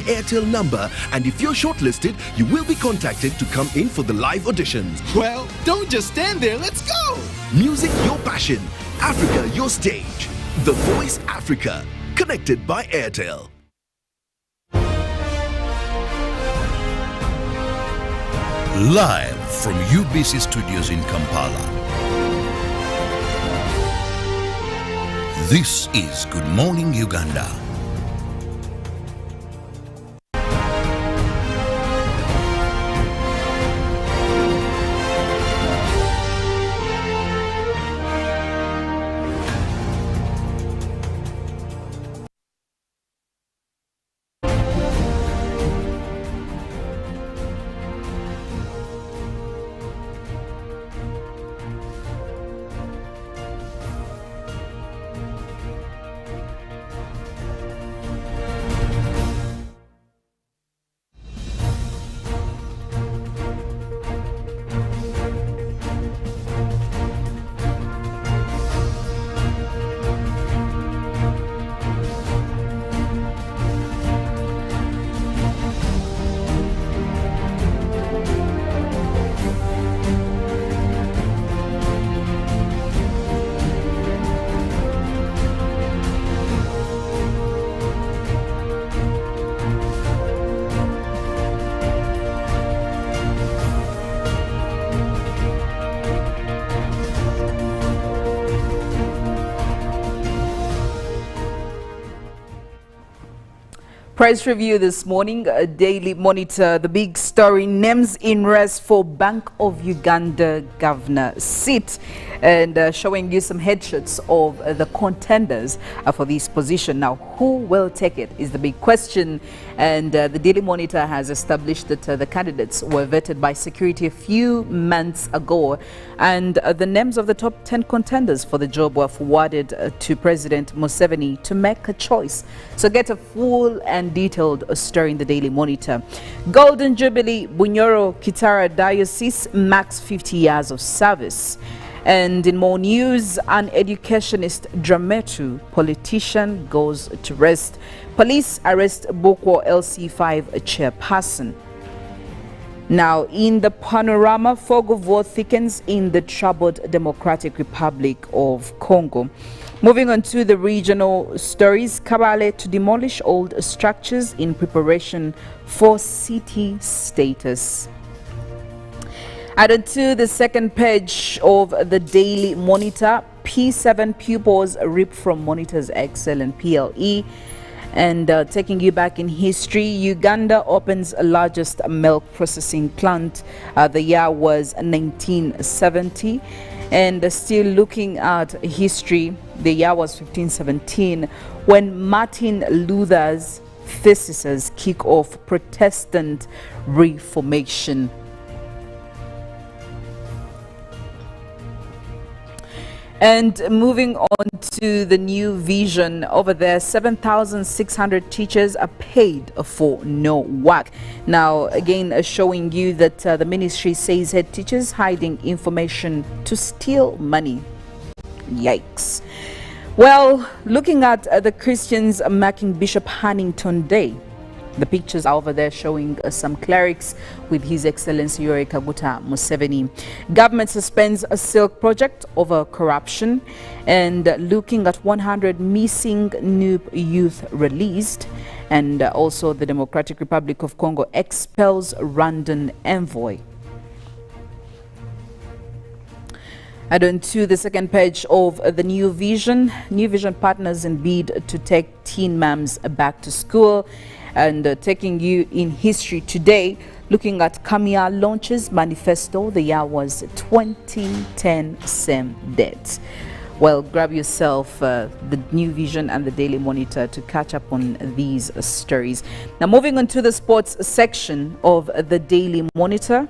Airtel number, and if you're shortlisted, you will be contacted to come in for the live auditions. Well, don't just stand there, let's go! Music your passion, Africa your stage. The Voice Africa, connected by Airtel. Live from UBC Studios in Kampala. This is Good Morning Uganda. Press review this morning, a Daily Monitor, the big story, names in race for Bank of Uganda governor seat, and showing you some headshots of the contenders for this position. Now, who will take it is the big question, and the Daily Monitor has established that the candidates were vetted by security a few months ago, and the names of the top 10 contenders for the job were forwarded to President Museveni to make a choice. So get a full and detailed story in the Daily Monitor. Golden Jubilee Bunyoro Kitara Diocese marks 50 years of service. And in more news, an educationist Drametu politician goes to rest. Police arrest Boko LC5 chairperson. Now, in the panorama, fog of war thickens in the troubled Democratic Republic of Congo. Moving on to the regional stories, Kabale to demolish old structures in preparation for city status. Added to the second page of the Daily Monitor, P7 pupils ripped from Monitors Excel and PLE. And taking you back in history, Uganda opens a largest milk processing plant. The year was 1970. And still looking at history, the year was 1517 when Martin Luther's theses kick off Protestant Reformation. And moving on to the new vision over there, 7,600 teachers are paid for no work. Now, again, showing you that the ministry says head teachers hiding information to steal money. Yikes. Well, looking at the Christians marking Bishop Hannington Day. The pictures are over there showing some clerics with His Excellency Yoweri Kaguta Museveni. Government suspends a silk project over corruption, and looking at 100 missing Noob youth released. And also the Democratic Republic of Congo expels Rwandan envoy. And on to the second page of the New Vision. New Vision partners in bid to take teen moms back to school. And taking you in history today, looking at Kamia launches manifesto. The year was 2010, same date. Well, grab yourself the New Vision and the Daily Monitor to catch up on these stories. Now, moving on to the sports section of the Daily Monitor.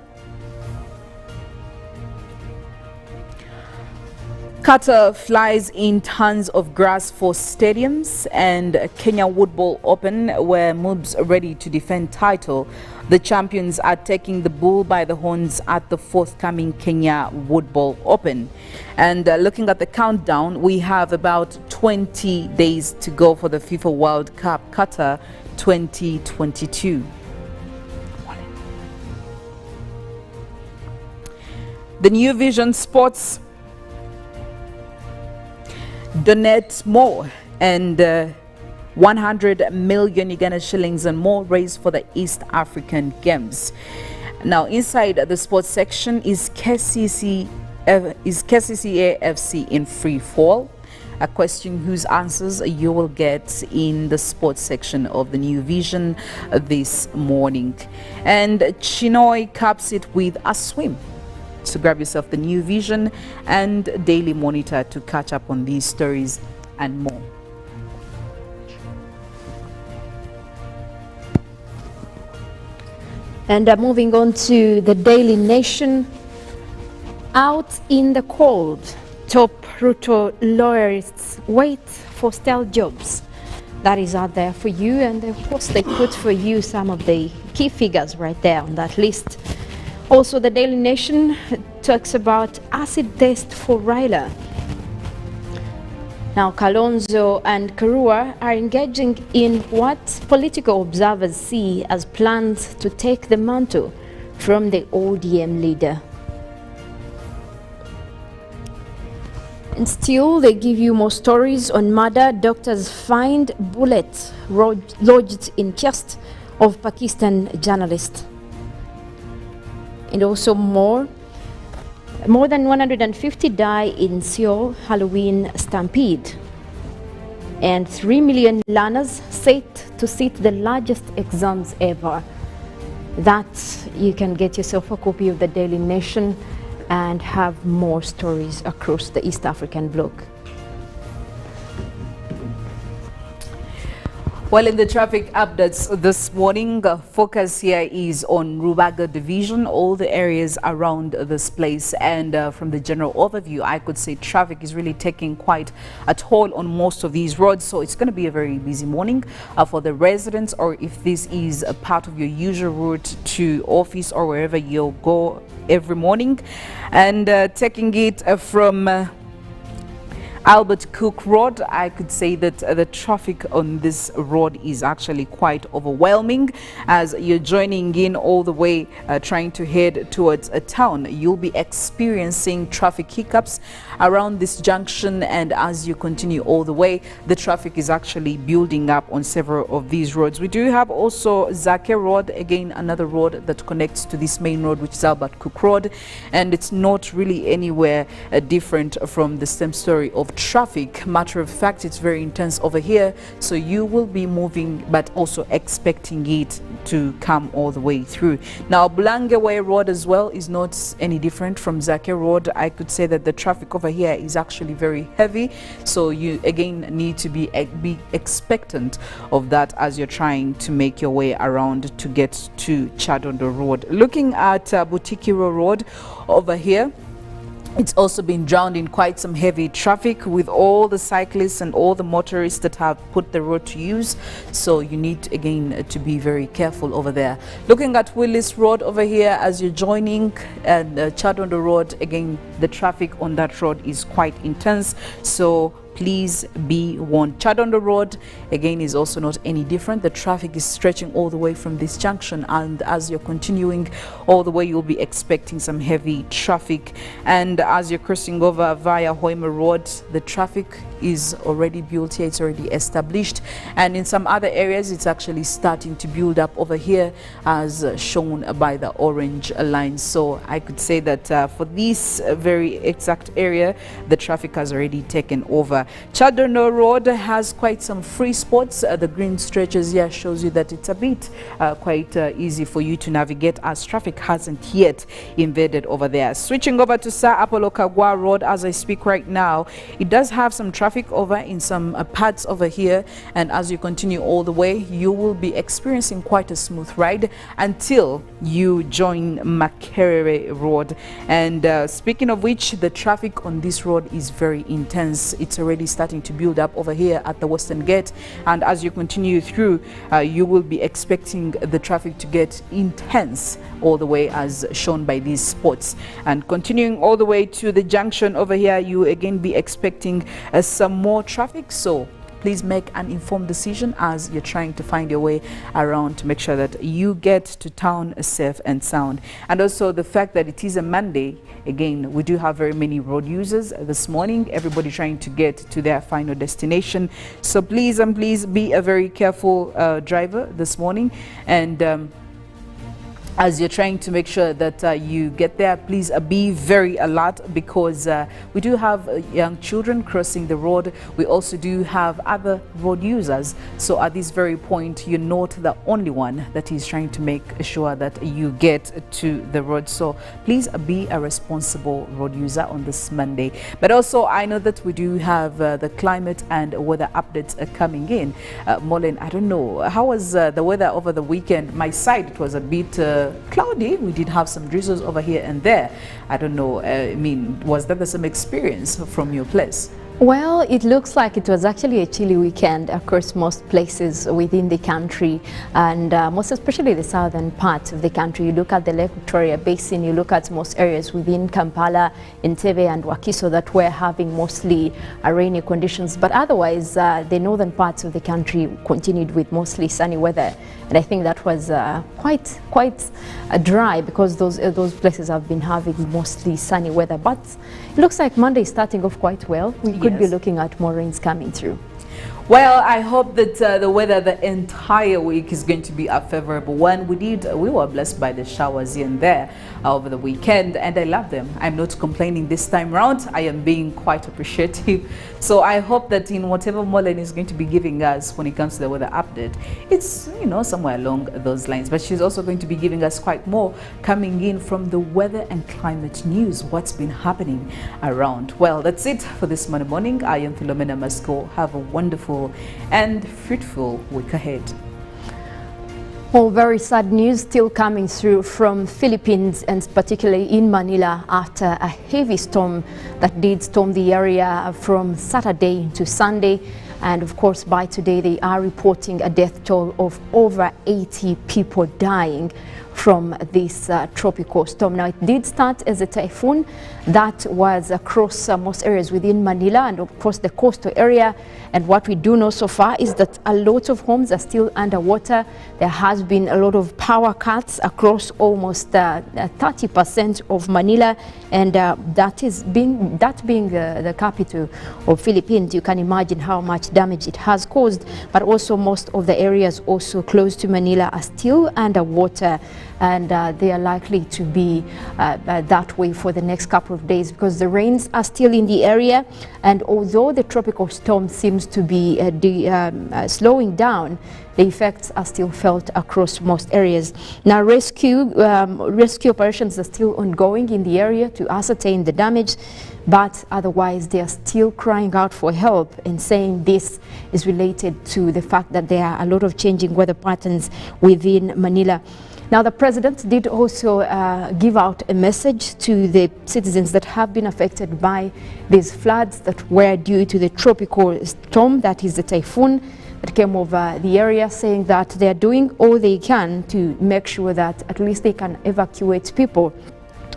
Qatar flies in tons of grass for stadiums, and Kenya Woodball Open, where Moobs are ready to defend title. The champions are taking the bull by the horns at the forthcoming Kenya Woodball Open. And looking at the countdown, we have about 20 days to go for the FIFA World Cup Qatar 2022. The New Vision Sports donate more and 100 million Uganda shillings and more raised for the East African Games. Now, inside the sports section is KCCA FC in free fall. A question whose answers you will get in the sports section of the New Vision this morning. And Chinoy caps it with a swim. So grab yourself the New Vision and Daily Monitor to catch up on these stories and more. And moving on to the Daily Nation. Out in the cold, top Ruto loyalists wait for stale jobs. That is out there for you, and of course they put for you some of the key figures right there on that list. Also, the Daily Nation talks about acid test for Raila. Now, Kalonzo and Karua are engaging in what political observers see as plans to take the mantle from the ODM leader. And still, they give you more stories on murder. Doctors find bullet lodged in chest of Pakistan journalist. And also more than 150 die in Seoul Halloween stampede. And 3 million learners set to sit the largest exams ever. That you can get yourself a copy of the Daily Nation and have more stories across the East African bloc. Well, in the traffic updates this morning, focus here is on Rubaga Division, all the areas around this place. And from the general overview, I could say traffic is really taking quite a toll on most of these roads. So it's going to be a very busy morning for the residents, or if this is a part of your usual route to office or wherever you'll go every morning. And taking it from Albert Cook Road, I could say that the traffic on this road is actually quite overwhelming. As you're joining in all the way trying to head towards a town, you'll be experiencing traffic hiccups around this junction, and as you continue all the way, the traffic is actually building up on several of these roads. We do have also Zake Road, again another road that connects to this main road, which is Albert Cook Road, and it's not really anywhere different from the same story of traffic. Matter of fact, it's very intense over here, so you will be moving but also expecting it to come all the way through. Now, Bulangewe Road as well is not any different from Zake Road. I could say that the traffic over here is actually very heavy, so you again need to be expectant of that as you're trying to make your way around to get to Chadondo Road. Looking at Butikiro Road over here, it's also been drowned in quite some heavy traffic with all the cyclists and all the motorists that have put the road to use. So you need again to be very careful over there. Looking at Willis Road over here as you're joining and Chadondo Road, again the traffic on that road is quite intense. So please be warned. Chadondo Road again is also not any different. The traffic is stretching all the way from this junction, and as you're continuing all the way, you'll be expecting some heavy traffic. And as you're crossing over via Hoima Road, the traffic is already built here, it's already established, and in some other areas it's actually starting to build up over here as shown by the orange line. So I could say that for this very exact area, the traffic has already taken over. Chadono Road has quite some free spots. The green stretches here shows you that it's a bit quite easy for you to navigate as traffic hasn't yet invaded over there. Switching over to Sir Apollo Kagwa Road as I speak right now, it does have some traffic over in some parts over here, and as you continue all the way, you will be experiencing quite a smooth ride until you join Makerere Road. And speaking of which, the traffic on this road is very intense. It's already starting to build up over here at the Western Gate, and as you continue through, you will be expecting the traffic to get intense all the way as shown by these spots. And continuing all the way to the junction over here, you again be expecting some more traffic, so please make an informed decision as you're trying to find your way around to make sure that you get to town safe and sound. And also the fact that it is a Monday, again, we do have very many road users this morning, everybody trying to get to their final destination. So please and please be a very careful driver this morning. And as you're trying to make sure that you get there, please be very alert, because we do have young children crossing the road. We also do have other road users. So at this very point, you're not the only one that is trying to make sure that you get to the road. So please be a responsible road user on this Monday. But also, I know that we do have the climate and weather updates coming in. Mollen, I don't know, how was the weather over the weekend? My side, it was a bit cloudy. We did have some drizzles over here and there. I don't know, I mean, was that the same experience from your place? Well, it looks like it was actually a chilly weekend across most places within the country, and most especially the southern part of the country. You look at the Lake Victoria Basin, you look at most areas within Kampala, Entebbe and Wakiso that were having mostly rainy conditions, but otherwise the northern parts of the country continued with mostly sunny weather. And I think that was quite dry, because those places have been having mostly sunny weather. But it looks like Monday is starting off quite well. We could be looking at more rains coming through. Well, I hope that the weather the entire week is going to be a favorable one. We were blessed by the showers here and there over the weekend, and I love them. I'm not complaining this time around. I am being quite appreciative. So I hope that in whatever Mollen is going to be giving us when it comes to the weather update, it's, you know, somewhere along those lines. But she's also going to be giving us quite more coming in from the weather and climate news, what's been happening around. Well, that's it for this Monday morning. I am Philomena Mastiko. Have a wonderful and fruitful week ahead. Well, very sad news still coming through from Philippines, and particularly in Manila, after a heavy storm that did storm the area from Saturday to Sunday. And of course, by today, they are reporting a death toll of over 80 people dying from this tropical storm. Now, it did start as a typhoon that was across most areas within Manila and of course the coastal area. And what we do know so far is that a lot of homes are still underwater. There has been a lot of power cuts across almost 30% of Manila, and being the capital of Philippines, you can imagine how much damage it has caused. But also most of the areas also close to Manila are still underwater, and they are likely to be that way for the next couple of days, because the rains are still in the area. And although the tropical storm seems to be slowing down, the effects are still felt across most areas. Now, rescue operations are still ongoing in the area to ascertain the damage, but otherwise they are still crying out for help and saying this is related to the fact that there are a lot of changing weather patterns within Manila. Now, the president did also give out a message to the citizens that have been affected by these floods that were due to the tropical storm, that is the typhoon that came over the area, saying that they are doing all they can to make sure that at least they can evacuate people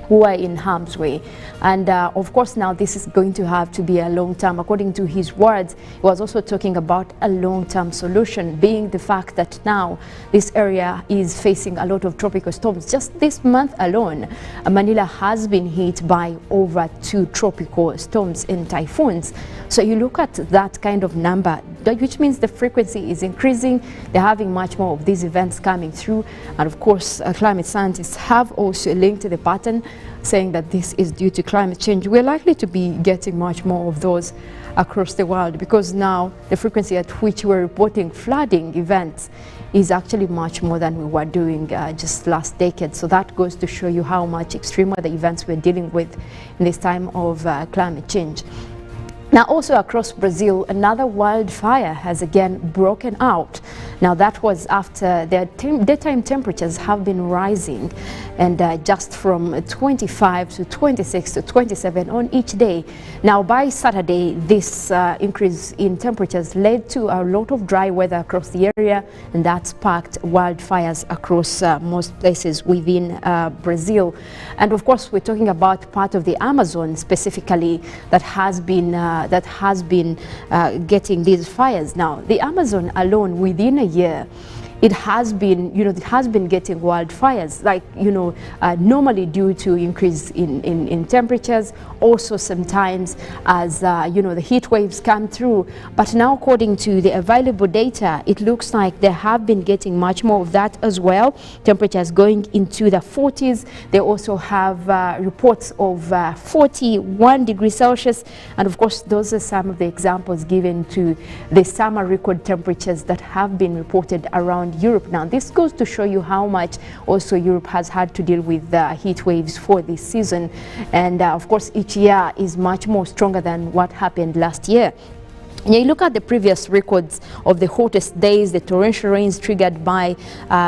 who are in harm's way. And of course, now this is going to have to be a long term. According to his words, he was also talking about a long-term solution, being the fact that now this area is facing a lot of tropical storms. Just this month alone, Manila has been hit by over 2 tropical storms and typhoons. So you look at that kind of number, which means the frequency is increasing. They're having much more of these events coming through. And of course, climate scientists have also linked the pattern saying that this is due to climate change. We're likely to be getting much more of those across the world, because now the frequency at which we're reporting flooding events is actually much more than we were doing just last decade. So that goes to show you how much extreme weather events we're dealing with in this time of climate change. Now, also across Brazil, another wildfire has again broken out. Now, that was after their daytime temperatures have been rising, and just from 25 to 26 to 27 on each day. Now, by Saturday, this increase in temperatures led to a lot of dry weather across the area, and that sparked wildfires across most places within Brazil. And of course, we're talking about part of the Amazon specifically that has been getting these fires. Now, the Amazon alone, within a year, it has been, getting wildfires, like, normally due to increase in temperatures, also sometimes as, the heat waves come through. But now, according to the available data, it looks like they have been getting much more of that as well. Temperatures going into the 40s. They also have reports of 41 degrees Celsius. And of course, those are some of the examples given to the summer record temperatures that have been reported around Europe. Now, this goes to show you how much also Europe has had to deal with heat waves for this season. And of course, each year is much more stronger than what happened last year. And you look at the previous records of the hottest days, the torrential rains triggered by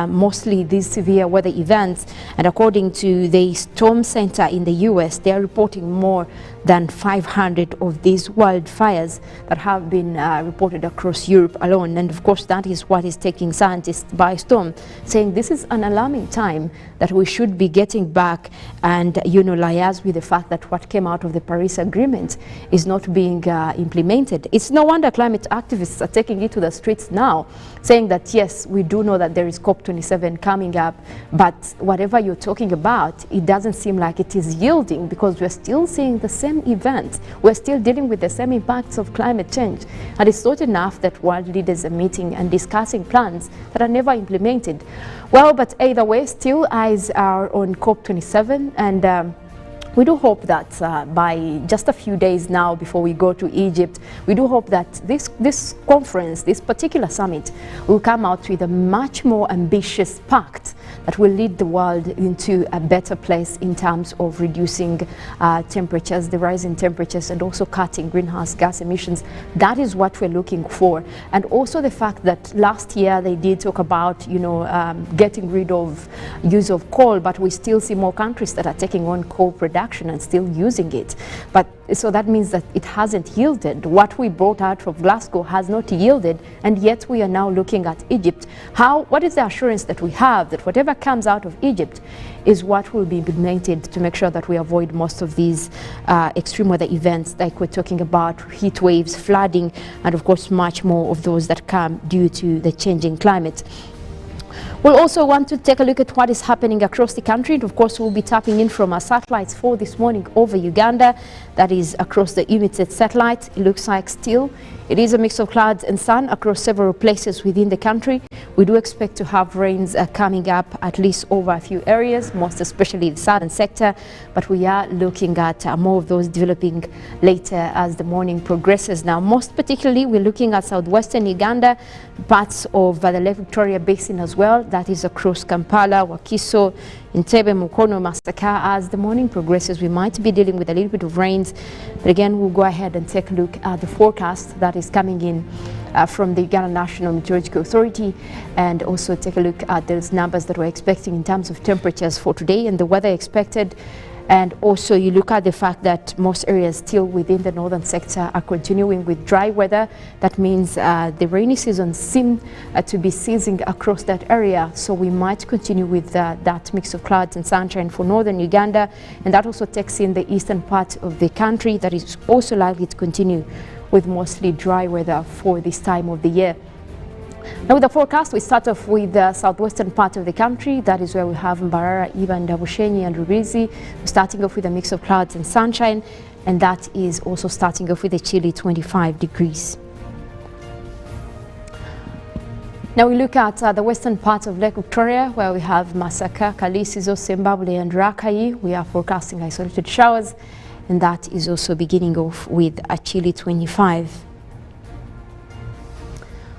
mostly these severe weather events. And according to the Storm Center in the US, they are reporting more than 500 of these wildfires that have been reported across Europe alone. And of course, that is what is taking scientists by storm, saying this is an alarming time that we should be getting back and, liaise with the fact that what came out of the Paris Agreement is not being implemented. It's no wonder climate activists are taking it to the streets now, saying that, yes, we do know that there is COP27 coming up, but whatever you're talking about, it doesn't seem like it is yielding, because we're still seeing the same events. We're still dealing with the same impacts of climate change. And it's not enough that world leaders are meeting and discussing plans that are never implemented. Well, but either way, still eyes are on COP27, and we do hope that by just a few days now before we go to Egypt, we do hope that this conference, this particular summit, will come out with a much more ambitious pact that will lead the world into a better place in terms of reducing temperatures, the rise in temperatures, and also cutting greenhouse gas emissions. That is what we're looking for. And also the fact that last year they did talk about, getting rid of use of coal, but we still see more countries that are taking on coal production and still using it. But so that means that it hasn't yielded. What we brought out of Glasgow has not yielded, and yet we are now looking at Egypt. What is the assurance that we have that whatever comes out of Egypt is what will be implemented to make sure that we avoid most of these extreme weather events, like we're talking about heat waves, flooding, and of course much more of those that come due to the changing climate. We'll also want to take a look at what is happening across the country. And of course, we'll be tapping in from our satellites for this morning over Uganda. That is across the EUMETSAT satellite. It looks like still it is a mix of clouds and sun across several places within the country. We do expect to have rains coming up at least over a few areas, most especially the southern sector. But we are looking at more of those developing later as the morning progresses. Now, most particularly, we're looking at southwestern Uganda, parts of the Lake Victoria Basin as well. That is across Kampala, Wakiso, Entebbe, Mukono, Masaka. As the morning progresses, we might be dealing with a little bit of rains. But again, we'll go ahead and take a look at the forecast that is coming in from the Uganda National Meteorological Authority, and also take a look at those numbers that we're expecting in terms of temperatures for today and the weather expected. And also you look at the fact that most areas still within the northern sector are continuing with dry weather. That means the rainy season seems to be ceasing across that area. So we might continue with that mix of clouds and sunshine for northern Uganda. And that also takes in the eastern part of the country that is also likely to continue with mostly dry weather for this time of the year. Now with the forecast, we start off with the southwestern part of the country. That is where we have Mbarara, Iba, Ndabushenyi and Rubizi. We're starting off with a mix of clouds and sunshine, and that is also starting off with a chilly 25 degrees. Now we look at the western part of Lake Victoria, where we have Masaka, Kalisizo, Zimbabwe and Rakai. We are forecasting isolated showers, and that is also beginning off with a chilly 25.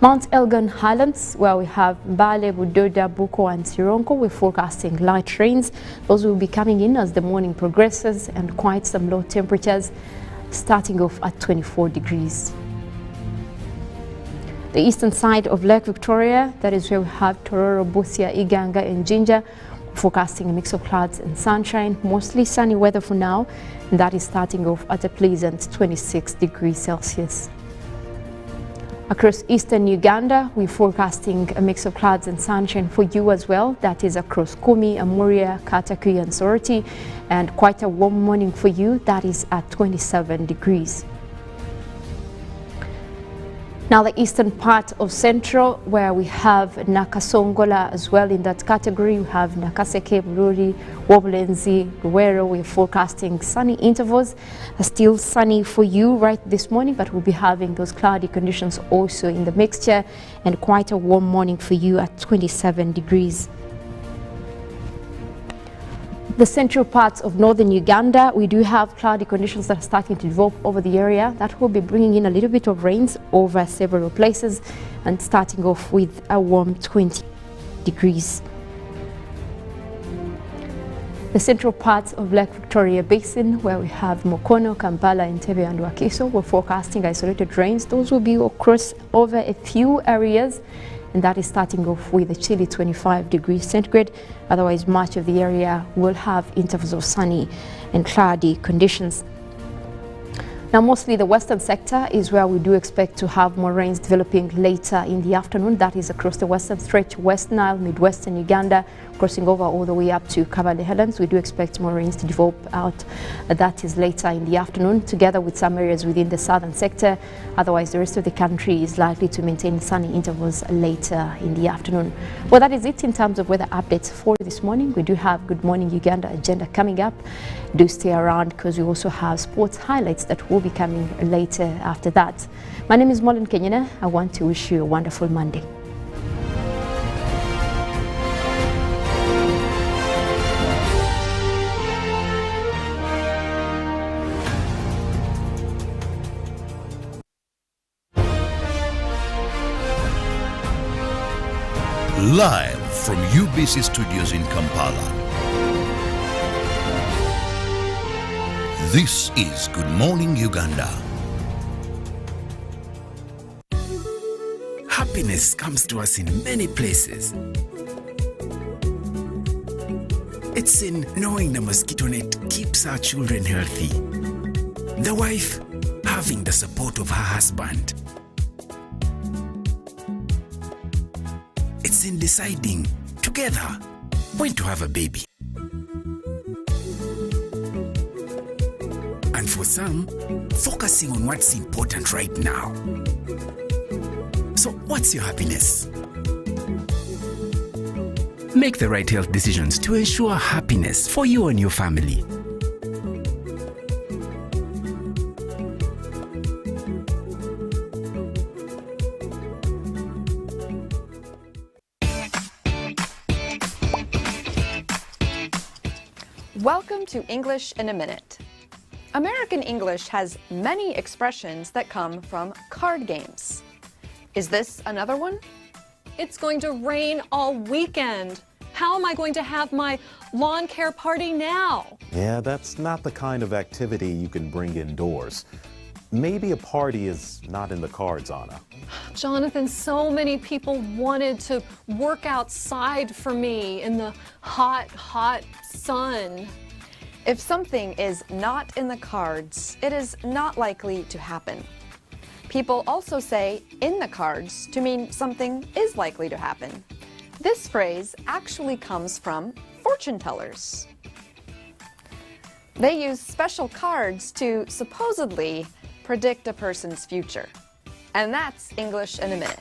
Mount Elgon Highlands, where we have Mbale, Budoda, Buko and Sironko, we're forecasting light rains. Those will be coming in as the morning progresses, and quite some low temperatures starting off at 24 degrees. The eastern side of Lake Victoria, that is where we have Tororo, Busia, Iganga and Jinja, forecasting a mix of clouds and sunshine, mostly sunny weather for now, and that is starting off at a pleasant 26 degrees Celsius. Across eastern Uganda, we're forecasting a mix of clouds and sunshine for you as well. That is across Kumi, Amuria, Katakui and Soroti, and quite a warm morning for you. That is at 27 degrees. Now the eastern part of Central, where we have Nakasongola as well in that category. We have Nakaseke, Bururi, Woblenzi, Ruwero. We're forecasting sunny intervals. Still sunny for you right this morning, but we'll be having those cloudy conditions also in the mixture, and quite a warm morning for you at 27 degrees. The central parts of northern Uganda, we do have cloudy conditions that are starting to develop over the area. That will be bringing in a little bit of rains over several places, and starting off with a warm 20 degrees. The central parts of Lake Victoria Basin, where we have Mukono, Kampala, Entebbe and Wakiso, we're forecasting isolated rains. Those will be across over a few areas, and that is starting off with a chilly 25 degrees centigrade. Otherwise, much of the area will have intervals of sunny and cloudy conditions. Now, mostly the western sector is where we do expect to have more rains developing later in the afternoon. That is across the western stretch, West Nile, Midwestern Uganda, crossing over all the way up to Kabale Highlands. We do expect more rains to develop out. That is later in the afternoon, together with some areas within the southern sector. Otherwise, the rest of the country is likely to maintain sunny intervals later in the afternoon. Well, that is it in terms of weather updates for this morning. We do have Good Morning Uganda agenda coming up. Do stay around, because we also have sports highlights that will be coming later after that. My name is Mollen, Kenyena. I want to wish you a wonderful Monday. Live from UBC Studios in Kampala. This is Good Morning Uganda. Happiness comes to us in many places. It's in knowing the mosquito net keeps our children healthy. The wife having the support of her husband. It's in deciding together when to have a baby. And for some, focusing on what's important right now. So what's your happiness? Make the right health decisions to ensure happiness for you and your family. Welcome to English in a Minute. American English has many expressions that come from card games. Is this another one? It's going to rain all weekend. How am I going to have my lawn care party now? Yeah, that's not the kind of activity you can bring indoors. Maybe a party is not in the cards, Anna. Jonathan, so many people wanted to work outside for me in the hot, hot sun. If something is not in the cards, it is not likely to happen. People also say in the cards to mean something is likely to happen. This phrase actually comes from fortune tellers. They use special cards to supposedly predict a person's future. And that's English in a Minute.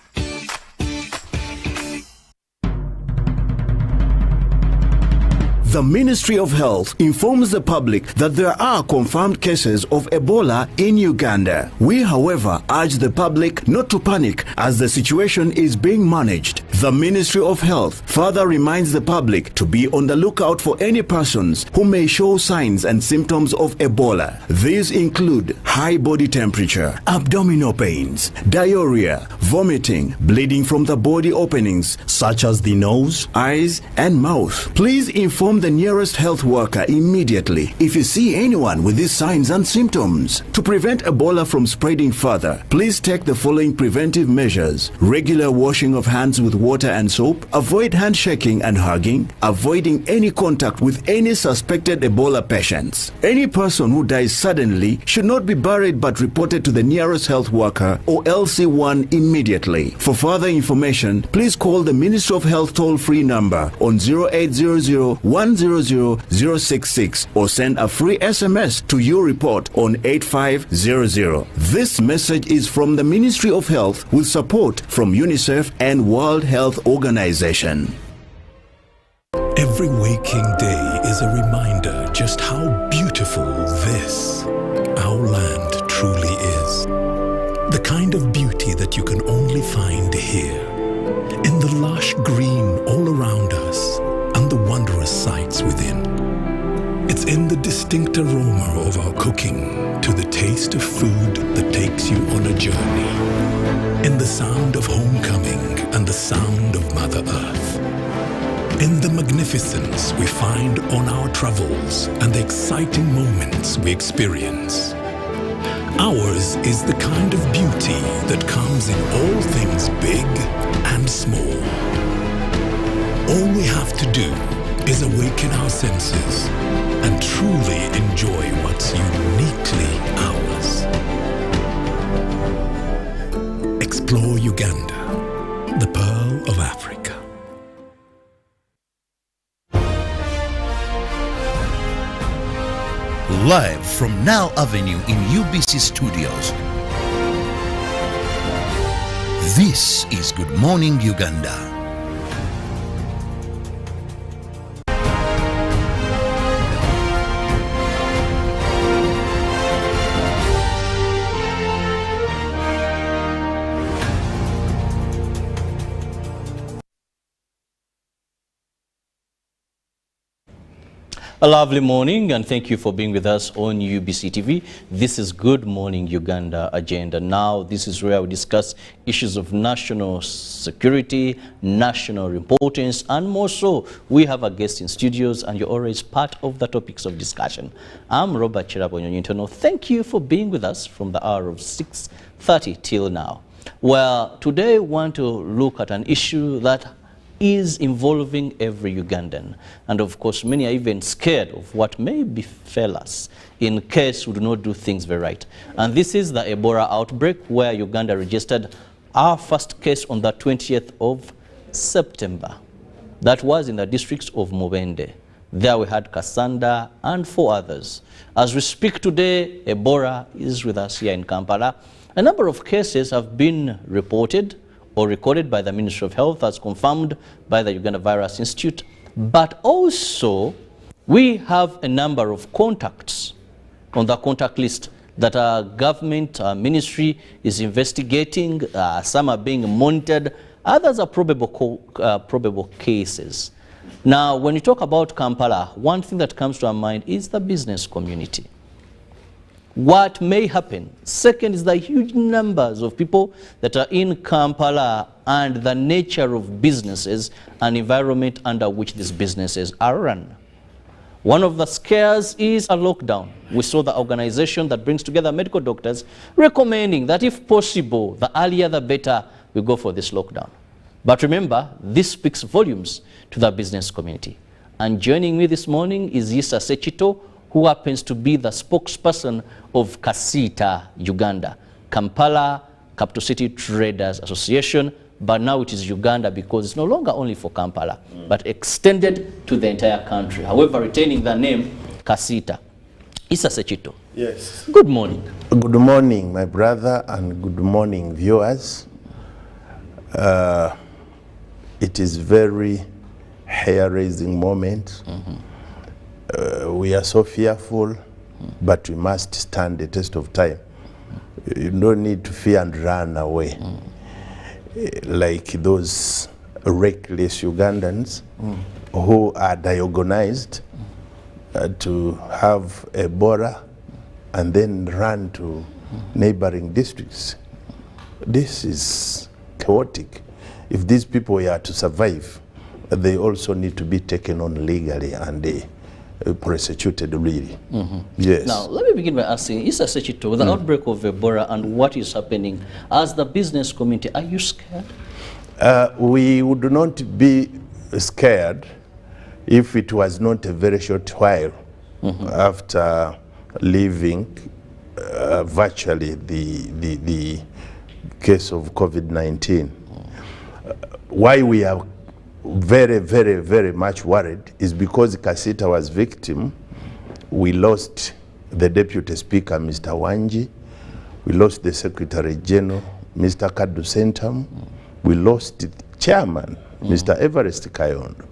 The Ministry of Health informs the public that there are confirmed cases of Ebola in Uganda. We, however, urge the public not to panic as the situation is being managed. The Ministry of Health further reminds the public to be on the lookout for any persons who may show signs and symptoms of Ebola. These include high body temperature, abdominal pains, diarrhea, vomiting, bleeding from the body openings such as the nose, eyes, and mouth. Please inform the nearest health worker immediately if you see anyone with these signs and symptoms. To prevent Ebola from spreading further, please take the following preventive measures: regular washing of hands with water and soap, avoid handshaking and hugging, avoiding any contact with any suspected Ebola patients. Any person who dies suddenly should not be buried but reported to the nearest health worker or LC1 immediately. For further information, please call the Ministry of Health toll-free number on 0800-100-066 or send a free SMS to your report on 8500. This message is from the Ministry of Health with support from UNICEF and World Health Organization. Every waking day is a reminder just how beautiful this, our land, truly is. The kind of beauty that you can only find here, in the lush green all around us and the wondrous sights within. It's in the distinct aroma of our cooking, to the taste of food that takes you on a journey, in the sound of homecoming and the sound of Mother Earth, in the magnificence we find on our travels and the exciting moments we experience. Ours is the kind of beauty that comes in all things big and small. All we have to do is awaken our senses and truly enjoy what's uniquely ours. Explore Uganda, the Pearl of Africa. Live from Now Avenue in UBC Studios. This is Good Morning Uganda. A lovely morning, and thank you for being with us on UBC TV. This is Good Morning Uganda Agenda. Now, this is where we discuss issues of national security, national importance, and more so, we have a guest in studios, and you're always part of the topics of discussion. I'm Robert Kirabo, Nyonyintono. Thank you for being with us from the hour of 6:30 till now. Well, today we want to look at an issue that is involving every Ugandan. And of course, many are even scared of what may befell us in case we do not do things very right. And this is the Ebola outbreak, where Uganda registered our first case on the 20th of September. That was in the district of Mollen. There we had Kasanda and 4 others. As we speak today, Ebola is with us here in Kampala. A number of cases have been reported or recorded by the Ministry of Health, as confirmed by the Uganda Virus Institute. But also, we have a number of contacts on the contact list that our government, our ministry is investigating. Some are being monitored. Others are probable cases. Now, when you talk about Kampala, one thing that comes to our mind is the business community. What may happen? Second is the huge numbers of people that are in Kampala and the nature of businesses and environment under which these businesses are run. One of the scares is a lockdown. We saw the organization that brings together medical doctors recommending that if possible, the earlier the better, we go for this lockdown. But remember, this speaks volumes to the business community. And joining me this morning is Yisa Sechito, who happens to be the spokesperson of Kasita, Uganda, Kampala Capital City Traders Association, but now it is Uganda because it's no longer only for Kampala, but extended to the entire country. However, retaining the name Kasita. Issa Sechito. Yes. Good morning. Good morning, my brother, and good morning, viewers. It is very hair-raising moment We are so fearful, but we must stand the test of time. You don't need to fear and run away like those reckless Ugandans who are diagonized to have Ebola and then run to neighboring districts. This is chaotic. If these people are to survive, they also need to be taken on legally and prosecuted really. Yes. Now, let me begin by asking, Issa Sechito, the outbreak of Ebola and what is happening, as the business community, are you scared? We would not be scared if it was not a very short while after leaving virtually the case of COVID-19. Why we are very, very, very much worried is because Kasita was victim. We lost the Deputy Speaker, Mr. Wanji. We lost the Secretary General, Mr. Kadu Sentam. We lost the Chairman, Mr. Everest Kayondo.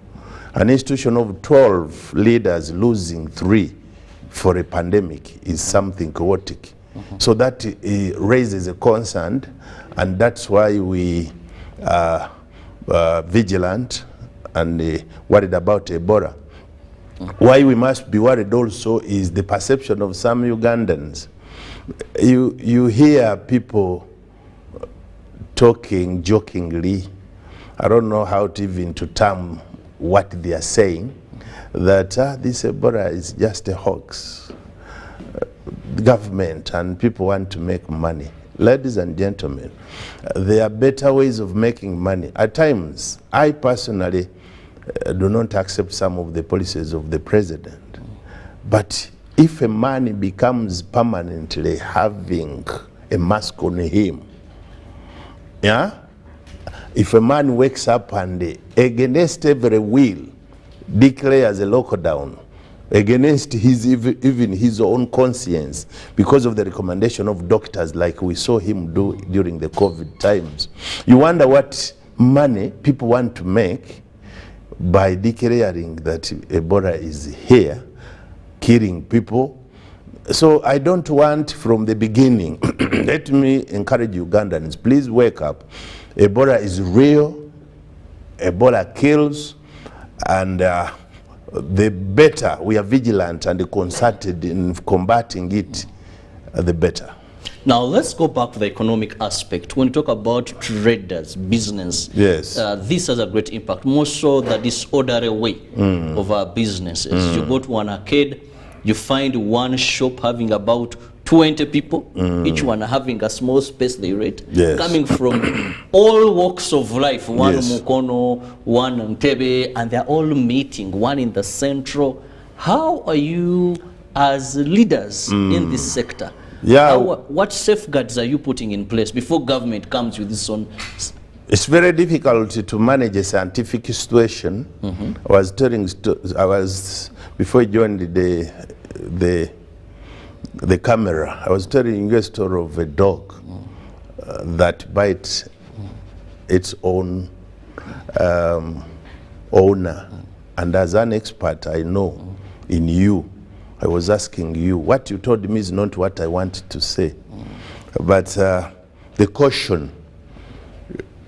An institution of 12 leaders losing 3 for a pandemic is something chaotic. So that raises a concern, and that's why we are vigilant and worried about Ebola. Why we must be worried also is the perception of some Ugandans. You hear people talking jokingly, I don't know how to even to term what they are saying, that this Ebola is just a hoax. Government and people want to make money. Ladies and gentlemen, there are better ways of making money. At times, I personally do not accept some of the policies of the president. But if a man becomes permanently having a mask on him, yeah? If a man wakes up and against every will declares a lockdown, against even his own conscience, because of the recommendation of doctors like we saw him do during the COVID times, you wonder what money people want to make by declaring that Ebola is here, killing people. So I don't want from the beginning, let me encourage Ugandans, please wake up. Ebola is real, Ebola kills, and the better we are vigilant and concerted in combating it, the better. Now let's go back to the economic aspect. When you talk about traders, business, yes, this has a great impact, more so the disorderly way of our businesses. You go to an arcade, you find one shop having about 20 people, each one having a small space they rent, coming from all walks of life, one Mukono, one Ntebe, and they're all meeting, one in the central. How are you as leaders in this sector? What safeguards are you putting in place before government comes with this on? It's very difficult to manage a scientific situation. I was before I joined the camera, I was telling you a story of a dog that bites its own owner. And as an expert, I know in you, I was asking you, what you told me is not what I wanted to say. But the caution,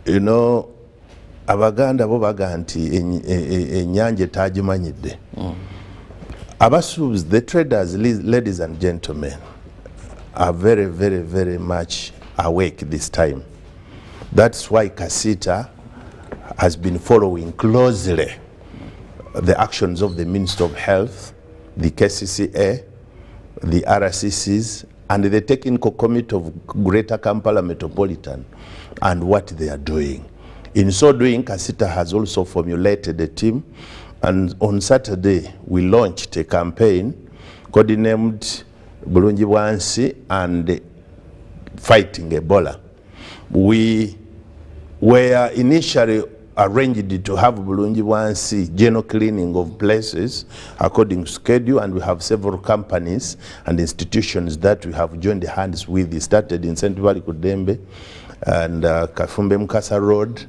you know, Abaganda bo baganti enyanje tajimanyide. Abasubuzi, the traders, ladies and gentlemen, are very, very, very much awake this time. That's why Kasita has been following closely the actions of the Minister of Health, the KCCA, the RCCs, and the Technical Committee of Greater Kampala Metropolitan, and what they are doing. In so doing, Kasita has also formulated a team, and on Saturday we launched a campaign codenamed Bulungi Bwansi and Fighting Ebola. We were initially arranged to have Bulungi Bwansi general cleaning of places according to schedule, and we have several companies and institutions that we have joined hands with. It started in St. Valley Kudembe and Kafumbe Mukasa Road,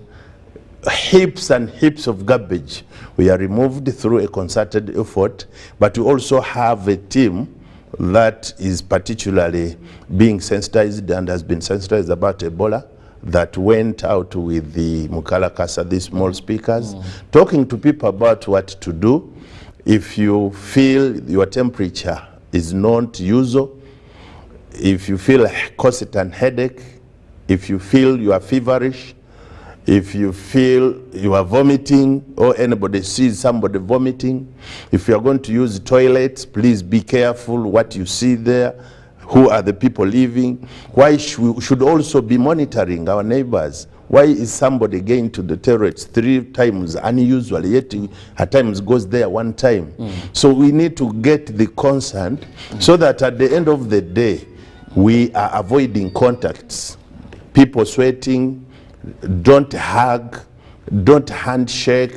heaps and heaps of garbage. We are removed through a concerted effort, but we also have a team that is particularly being sensitized and has been sensitized about Ebola, that went out with the Mukala Kasa, these small speakers, talking to people about what to do. If you feel your temperature is not usual, if you feel a corset and headache, if you feel you are feverish, if you feel you are vomiting or anybody sees somebody vomiting, if you are going to use toilets, please be careful what you see there. Who are the people living? Why we should also be monitoring our neighbors. Why is somebody going to the toilets 3 times unusually, yet at times goes there 1 time? So we need to get the consent so that at the end of the day, we are avoiding contacts. People sweating, don't hug, don't handshake,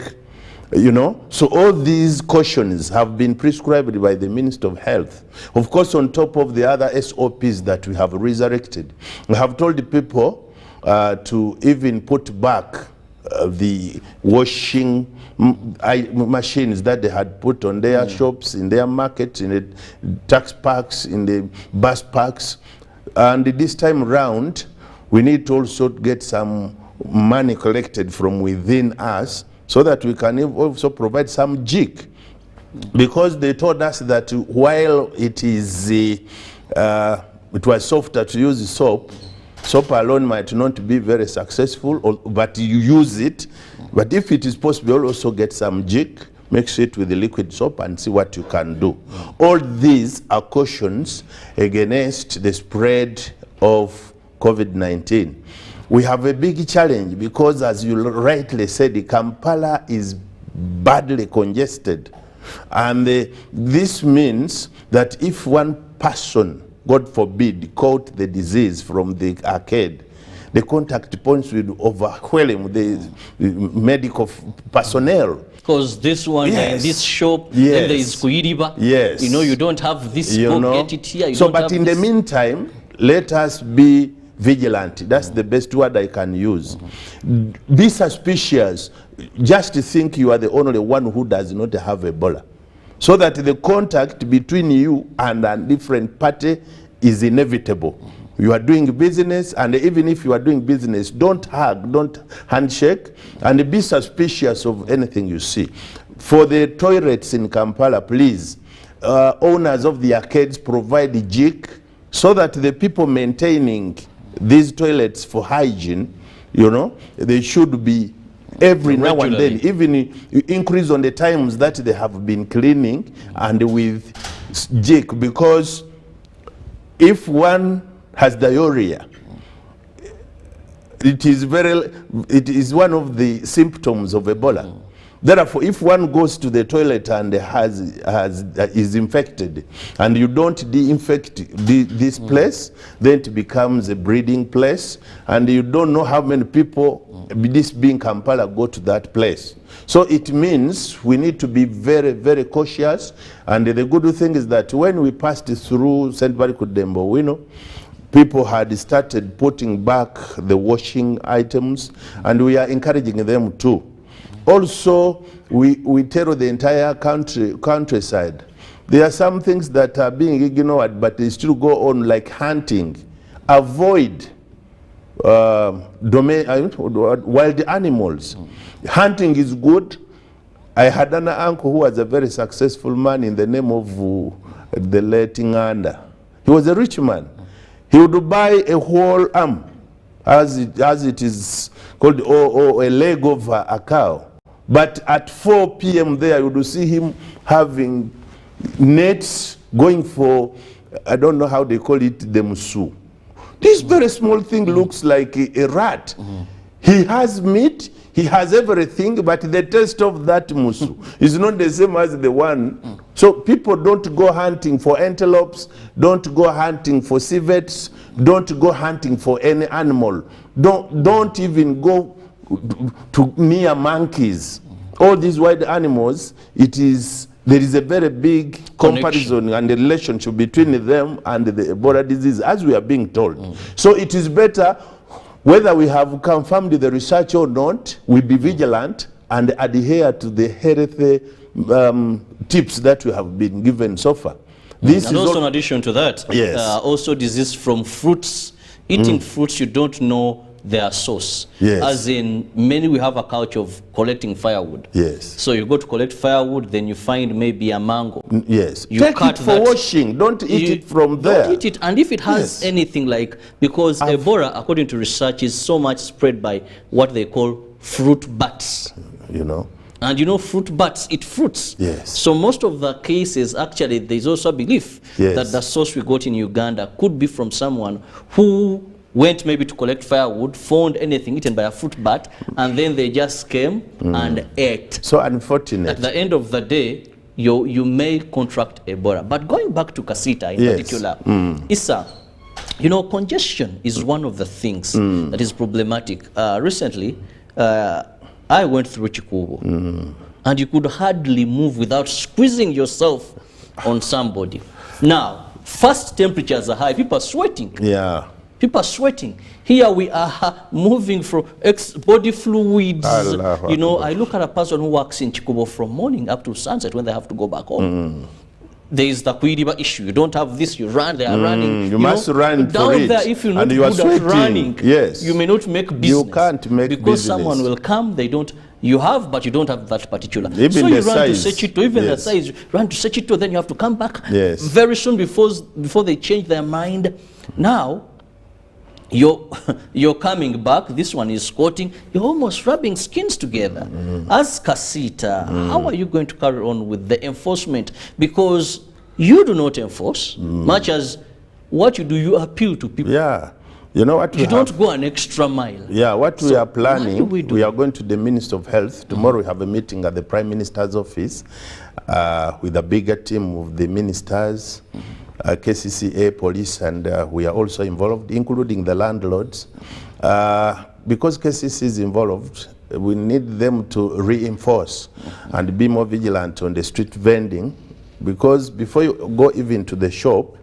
you know. So all these cautions have been prescribed by the Minister of Health. Of course, on top of the other SOPs that we have resurrected, we have told the people to even put back the washing machines that they had put on their shops, in their markets, in the tax parks, in the bus parks. And this time round, we need to also get some money collected from within us so that we can also provide some jig. Because they told us that while it is, it was softer to use soap, soap alone might not be very successful, but you use it. But if it is possible, also get some jig, mix it with the liquid soap and see what you can do. All these are cautions against the spread of COVID-19. We have a big challenge because, as you rightly said, Kampala is badly congested. And this means that if one person, God forbid, caught the disease from the arcade, the contact points will overwhelm the medical personnel. Because this one, this shop, then there is Kuiriba. Yes. You know, you don't have this book, get it here. So, but in the meantime, let us be vigilant. That's the best word I can use. Be suspicious. Just think you are the only one who does not have Ebola. So that the contact between you and a different party is inevitable. You are doing business, and even if you are doing business, don't hug, don't handshake, and be suspicious of anything you see. For the toilets in Kampala, please, owners of the arcades provide the jig so that the people maintaining these toilets for hygiene, you know, they should be every now and then, even increase on the times that they have been cleaning and with jig, because if one has diarrhea, it is one of the symptoms of Ebola. Therefore, if one goes to the toilet and is infected, and you don't de-infect this place, then it becomes a breeding place, and you don't know how many people, this being Kampala, go to that place. So it means we need to be very, very cautious. And the good thing is that when we passed through St. Barikudembo, people had started putting back the washing items, and we are encouraging them too. Also, we tell the entire countryside, there are some things that are being ignored, but they still go on, like hunting. Avoid wild animals. Hunting is good. I had an uncle who was a very successful man in the name of the late Uganda. He was a rich man. He would buy a whole arm, as it is called, or a leg of a cow. But at 4 p.m. there, you would see him having nets going for, I don't know how they call it, the musu. This very small thing looks like a rat. He has meat, he has everything, but the taste of that musu is not the same as the one. So people don't go hunting for antelopes, don't go hunting for civets, don't go hunting for any animal. Don't even go to near monkeys. All these wild animals, there is a very big comparison and a relationship between them and the Ebola disease, as we are being told. So it is better Whether we have confirmed the research or not, we be vigilant and adhere to the health tips that we have been given so far. This and is also in addition to that, yes. Also disease from fruits. Eating fruits you don't know their source. Yes. As in, many we have a culture of collecting firewood. Yes. So you go to collect firewood, then you find maybe a mango. Yes. You Take cut it for washing. Don't eat it from there. Don't eat it. And if it has anything like, because Ebola, according to research, is so much spread by what they call fruit bats. You know. And you know, fruit bats eat fruits. Yes. So most of the cases, actually, there's also a belief that the source we got in Uganda could be from someone who went maybe to collect firewood, found anything eaten by a fruit bat, and then they just came and ate. So unfortunate. At the end of the day, you may contract Ebola. But going back to Kasita in particular, Issa, you know, congestion is one of the things that is problematic. Recently, I went through Chikubo, and you could hardly move without squeezing yourself on somebody. Now, first temperatures are high, people are sweating. Yeah. People are sweating. Here we are moving from body fluids. You know, I look at a person who works in Chikubo from morning up to sunset when they have to go back home. There is the Kuidiba issue. You don't have this, you run, they are running. You must run down for it. There, if you're not and you good are at running, you may not make business. You can't make because business. Someone will come, they don't. You have, but you don't have that particular. Even so you run size. to Sechito, even the size, you run to Sechito, then you have to come back very soon before they change their mind. Now, you're coming back, this one is squatting, you're almost rubbing skins together. As Kasita, how are you going to carry on with the enforcement? Because you do not enforce, much as what you do, you appeal to people. Yeah. You know what? You don't go an extra mile. Yeah, what we are planning, we are going to the Minister of Health. Tomorrow we have a meeting at the Prime Minister's office with a bigger team of the ministers, KCCA, police, and we are also involved, including the landlords. Because KCC is involved, we need them to reinforce and be more vigilant on the street vending, because before you go even to the shop,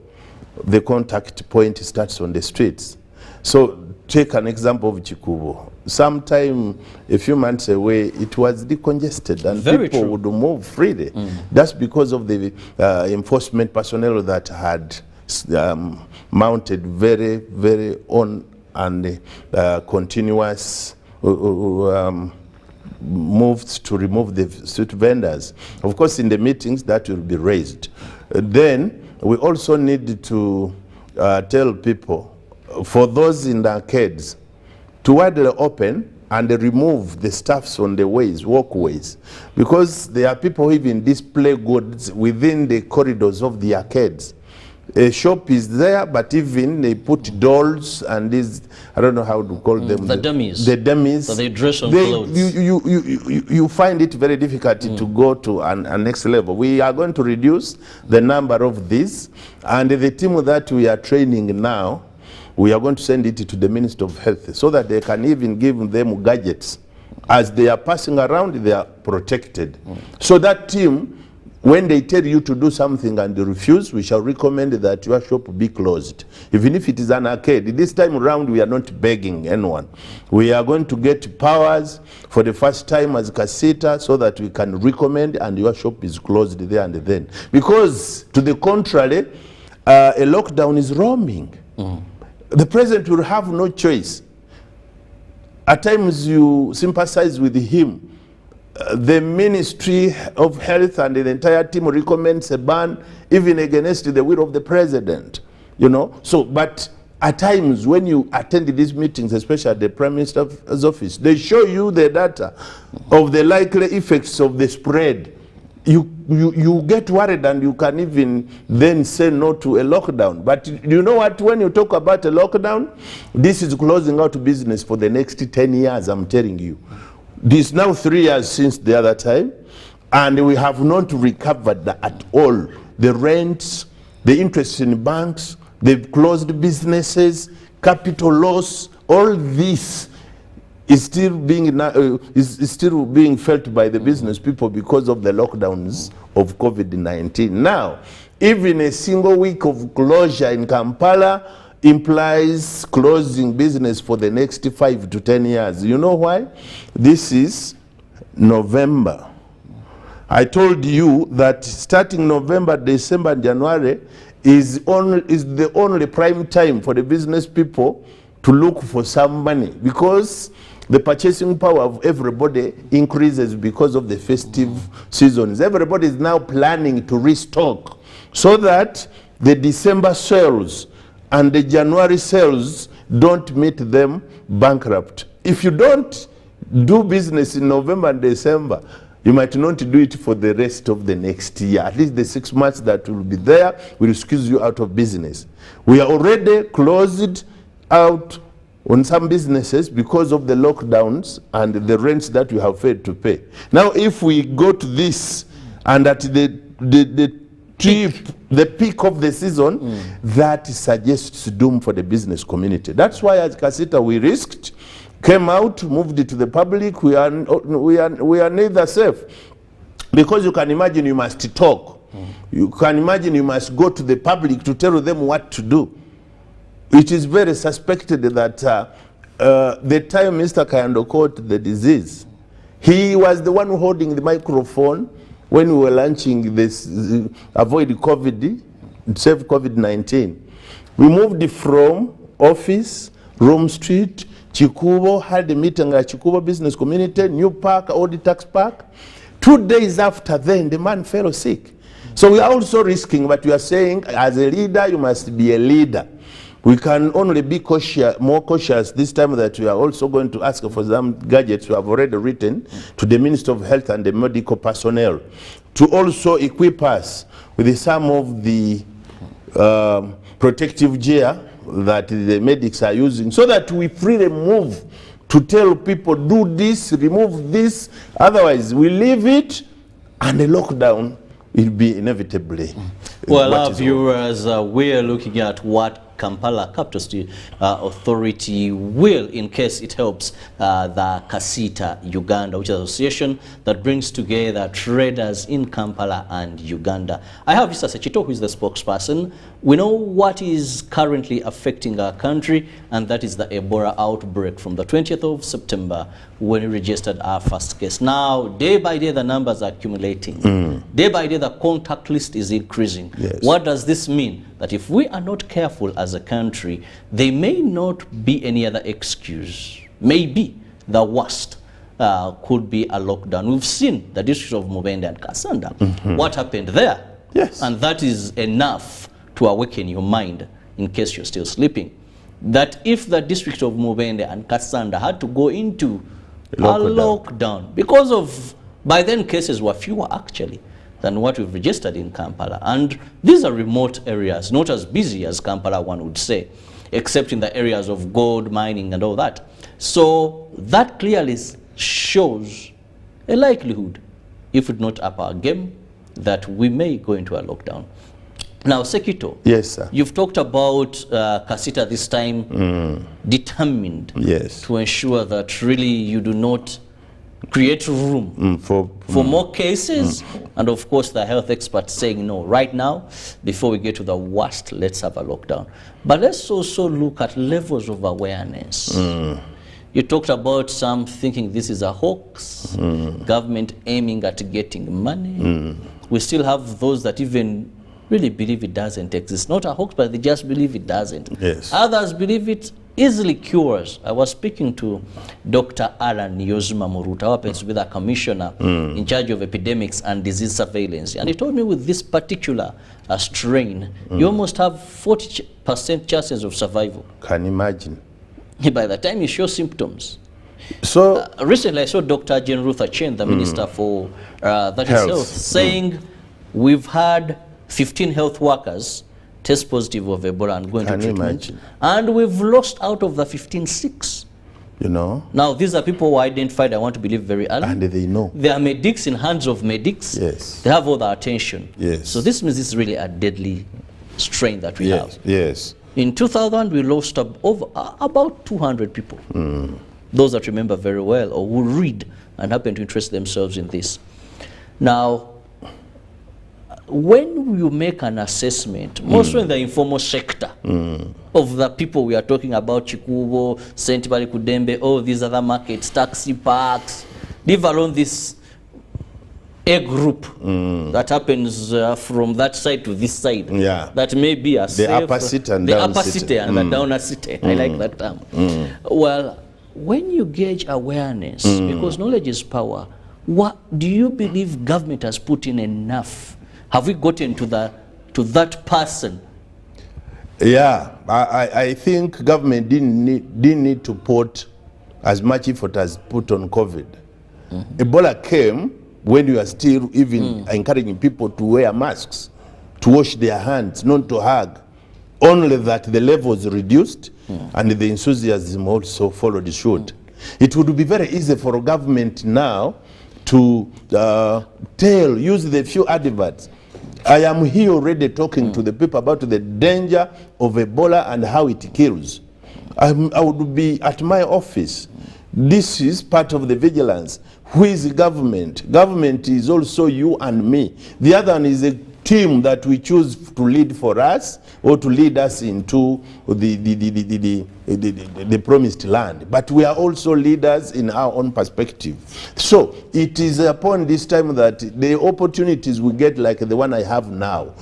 the contact point starts on the streets. So take an example of Chikubo. Sometime a few months away, it was decongested and people would move freely. That's because of the enforcement personnel that had mounted very, very on and continuous moves to remove the street vendors. Of course, in the meetings, that will be raised. Then we also need to tell people, for those in the arcades, to widely open and remove the stuffs on the ways, walkways, because there are people who even display goods within the corridors of the arcades. A shop is there, but even they put dolls and these, I don't know how to call them. The dummies. The dummies. So they dress on clothes. You find it very difficult to go to an next level. We are going to reduce the number of these, and the team that we are training now, we are going to send it to the Minister of Health so that they can even give them gadgets. As they are passing around, they are protected. So that team, when they tell you to do something and you refuse, we shall recommend that your shop be closed. Even if it is an arcade. This time around, we are not begging anyone. We are going to get powers for the first time as Kasita so that we can recommend and your shop is closed there and then. Because to the contrary, a lockdown is roaming. The president will have no choice. At times you sympathize with him. The Ministry of Health and the entire team recommends a ban even against the will of the president. You know, so, but at times when you attend these meetings, especially at the Prime Minister's office, they show you the data of the likely effects of the spread. You get worried and you can even then say no to a lockdown. But you know what, when you talk about a lockdown, this is closing out business for the next 10 years, I'm telling you. This is now 3 years since the other time, and we have not recovered at all. The rents, the interest in banks, the closed businesses, capital loss, all this is still being felt by the business people because of the lockdowns of COVID-19. Now, even a single week of closure in Kampala implies closing business for the next 5 to 10 years. You know why? This is November. I told you that starting November, December, and January is the only prime time for the business people to look for some money, because the purchasing power of everybody increases because of the festive seasons. Everybody is now planning to restock so that the December sales and the January sales don't meet them bankrupt. If you don't do business in November and December, you might not do it for the rest of the next year. At least the 6 months that will be there will squeeze you out of business. We are already closed out on some businesses because of the lockdowns and the rents that we have failed to pay. Now, if we go to this and at the peak of the season, that suggests doom for the business community. That's why as Kasita we risked, came out, moved it to the public. We are neither safe, because you can imagine you must talk. You can imagine you must go to the public to tell them what to do. It is very suspected that the time Mr. Kayando caught the disease, he was the one holding the microphone when we were launching this avoid COVID, save COVID-19. We moved from office, Rome Street, Chikubo, had a meeting at Chikubo Business Community, New Park, Old Tax Park. 2 days after then, the man fell sick. So we are also risking, but we are saying, as a leader, you must be a leader. We can only be more cautious this time, that we are also going to ask for some gadgets we have already written to the Minister of Health and the medical personnel to also equip us with some of the protective gear that the medics are using, so that we freely move to tell people, do this, remove this, otherwise we leave it and the lockdown will be inevitably. Well, our viewers, we're looking at what Kampala Capital City Authority will, in case it helps the Kasita Uganda, which is an association that brings together traders in Kampala and Uganda. I have Mr. Sechito, who is the spokesperson. We know what is currently affecting our country, and that is the Ebola outbreak from the 20th of September, when we registered our first case. Now, day by day, the numbers are accumulating. Day by day, the contact list is increasing. Yes. What does this mean? That if we are not careful as a country, there may not be any other excuse. Maybe the worst could be a lockdown. We've seen the district of Mubende and Kasanda. What happened there? Yes. And that is enough to awaken your mind, in case you're still sleeping, that if the district of Mubende and Kasanda had to go into a lockdown, because of, by then cases were fewer actually than what we've registered in Kampala. And these are remote areas, not as busy as Kampala, one would say, except in the areas of gold mining and all that. So that clearly shows a likelihood, if it's not up our game, that we may go into a lockdown. Now, Sekito, yes, sir. You've talked about Kasita this time, determined to ensure that really you do not create room for more cases, and of course the health experts saying no, right now, before we get to the worst, let's have a lockdown. But let's also look at levels of awareness. You talked about some thinking this is a hoax, government aiming at getting money. We still have those that even really believe it doesn't exist. Not a hoax, but they just believe it doesn't. Yes. Others believe it easily cures. I was speaking to Dr. Alan Yozuma Muruta, our Pennsylvania commissioner in charge of epidemics and disease surveillance. And he told me with this particular strain, you almost have 40% chances of survival. Can you imagine? By the time you show symptoms. So recently I saw Dr. Jane Ruth Achen, the minister for health, saying we've had 15 health workers test positive of Ebola and go into treatment. And we've lost out of the 15, 6. You know? Now, these are people who identified, I want to believe, very early. And they know. They are medics in hands of medics. Yes. They have all the attention. Yes. So this means it's really a deadly strain that we have. Yes. In 2000, we lost about 200 people. Those that remember very well or who read and happen to interest themselves in this. Now, when you make an assessment, mostly in the informal sector of the people we are talking about, Chikubo, St. Kudembe, all these other markets, taxi parks, leave alone this A group that happens from that side to this side. Yeah. That may be a the upper city and the down upper city. city and the downer city. I like that term. Well, when you gauge awareness, because knowledge is power, what do you believe government has put in enough? Have we gotten to that person? Yeah, I think government didn't need to put as much effort as put on COVID. Ebola came when you are still even encouraging people to wear masks, to wash their hands, not to hug. Only that the levels reduced and the enthusiasm also followed suit. It would be very easy for government now to use the few adverts. I am here already talking to the people about the danger of Ebola and how it kills. I would be at my office. This is part of the vigilance. Who is government? Government is also you and me. The other one is a team that we choose to lead for us or to lead us into the promised land. But we are also leaders in our own perspective. So it is upon this time that the opportunities we get like the one I have now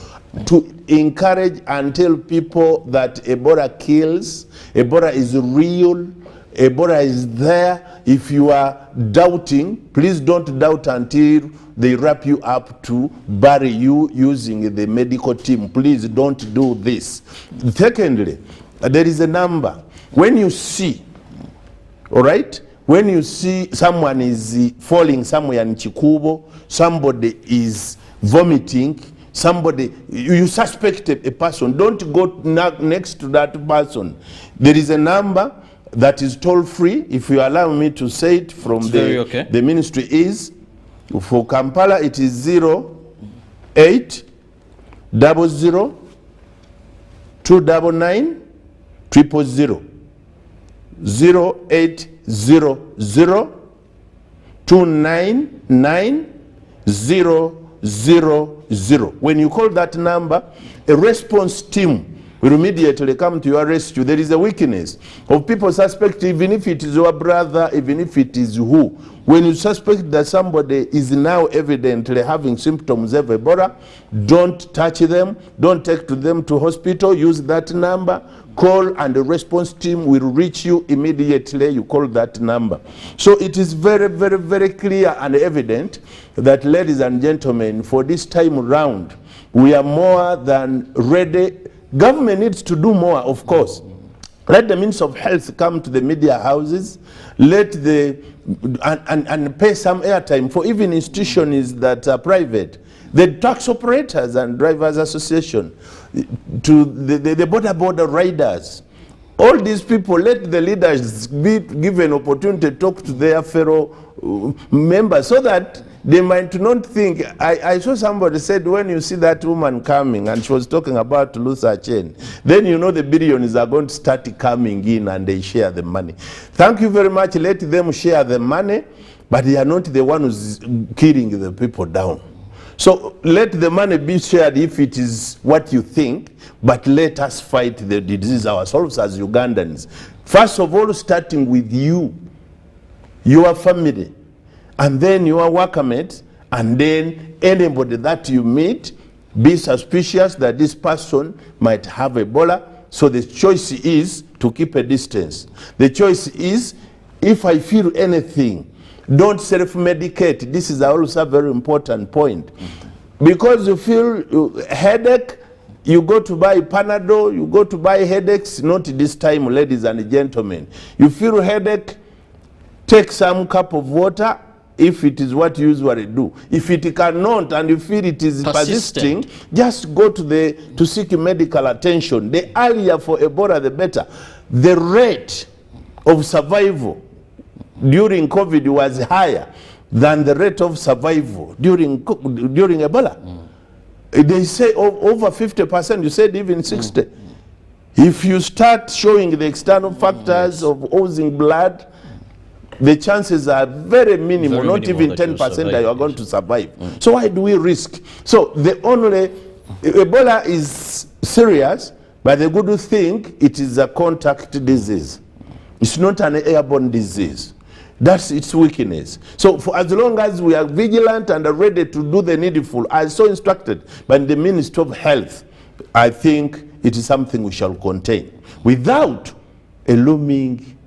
to encourage and tell people that Ebola kills, Ebola is real, Ebola is there. If you are doubting, please don't doubt until they wrap you up to bury you using the medical team. Please don't do this. Secondly, there is a number. When you see, all right, when you see someone is falling somewhere in Chikubo, somebody is vomiting, somebody, you suspect a person, don't go next to that person. There is a number that is toll free, if you allow me to say it from the ministry is, for Kampala it is 0800 299 000 0800 299 000. When you call that number, a response team will immediately come to your rescue. There is a weakness of people suspect, even if it is your brother, even if it is who. When you suspect that somebody is now evidently having symptoms of Ebola, don't touch them, don't take them to hospital, use that number, call and the response team will reach you immediately. You call that number. So it is very, very, very clear and evident that, ladies and gentlemen, for this time around, we are more than ready. Government needs to do more, of course. Let the Minister of Health come to the media houses, let and pay some airtime for even institutions that are private. The tax operators and drivers association, to the border riders. All these people, let the leaders be given opportunity to talk to their fellow members so that they might not think. I saw somebody said, when you see that woman coming and she was talking about to lose her chain, then you know the billions are going to start coming in and they share the money. Thank you very much. Let them share the money, but they are not the one who's killing the people down. So let the money be shared if it is what you think, but let us fight the disease ourselves as Ugandans. First of all, starting with you, your family, and then your workmate, and then anybody that you meet, be suspicious that this person might have Ebola. So the choice is to keep a distance. The choice is, if I feel anything, don't self-medicate. This is also a very important point. Because you feel headache, you go to buy Panadol, you go to buy headaches. Not this time, ladies and gentlemen. You feel headache, take some cup of water, if it is what you usually do. If it cannot and you feel it is persisting, just go to seek medical attention. The earlier for Ebola, the better. The rate of survival during COVID was higher than the rate of survival during Ebola. They say over 50%, you said even 60%. If you start showing the external factors of oozing blood, the chances are very minimal, Very not minimal even that you'll 10% that survive, you are going to survive. So why do we risk? So the only, Ebola is serious, but the good thing, it is a contact disease. It's not an airborne disease. That's its weakness. So for as long as we are vigilant and are ready to do the needful, as so instructed by the Ministry of Health, I think it is something we shall contain without a looming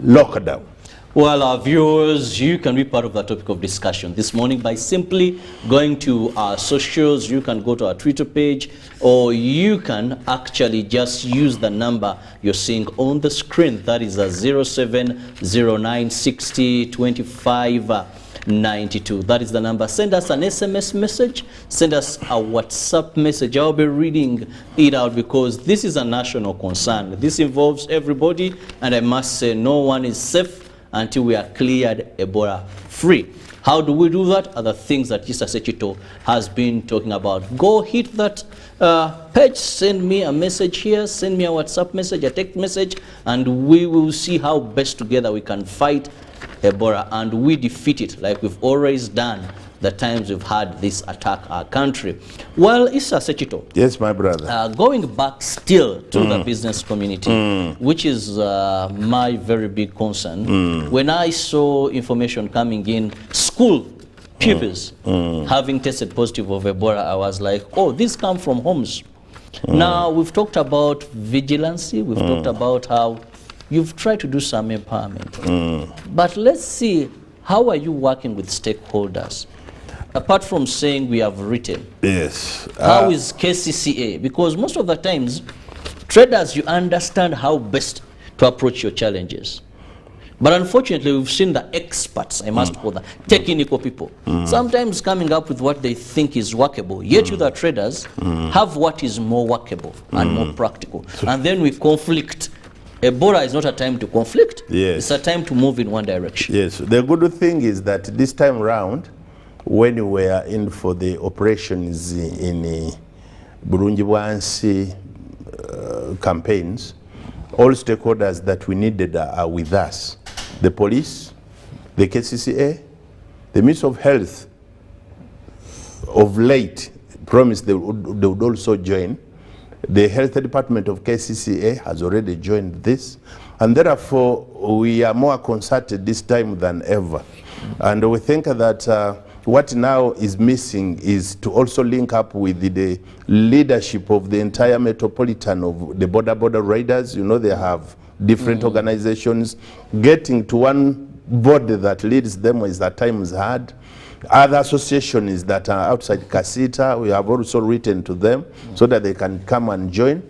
lockdown. Well, our viewers, you can be part of the topic of discussion this morning by simply going to our socials. You can go to our Twitter page, or you can actually just use the number you're seeing on the screen. That is a 0709602592. That is the number. Send us an SMS message. Send us a WhatsApp message. I'll be reading it out because this is a national concern. This involves everybody, and I must say no one is safe until we are cleared Ebola free. How do we do that? Are the things that Mr. Sechito has been talking about. Go hit that page, send me a message here, send me a WhatsApp message, a text message, and we will see how best together we can fight Ebola and we defeat it like we've always done the times we've had this attack our country. Well, Issa Sechito. Yes, my brother. Going back still to the business community, which is my very big concern. When I saw information coming in, school pupils having tested positive of Ebola, I was like, oh, these come from homes. Now, we've talked about vigilancy, we've talked about how you've tried to do some empowerment. But let's see, how are you working with stakeholders? Apart from saying we have written, yes. How is KCCA? Because most of the times, traders, you understand how best to approach your challenges. But unfortunately, we've seen the experts, I must call them, technical people, sometimes coming up with what they think is workable. Yet you, the traders, have what is more workable and more practical. And then we conflict. Ebola is not a time to conflict. Yes. It's a time to move in one direction. Yes. The good thing is that this time round, when we were in for the operations in Burungi Bwansi campaigns, all stakeholders that we needed are with us. The police, the KCCA, the Ministry of Health of late promised they would also join. The Health Department of KCCA has already joined this, and therefore we are more concerted this time than ever. And we think that what now is missing is to also link up with the leadership of the entire metropolitan of the border riders. You know, they have different organizations. Getting to one body that leads them is at times hard. Other associations that are outside Kasita, we have also written to them so that they can come and join.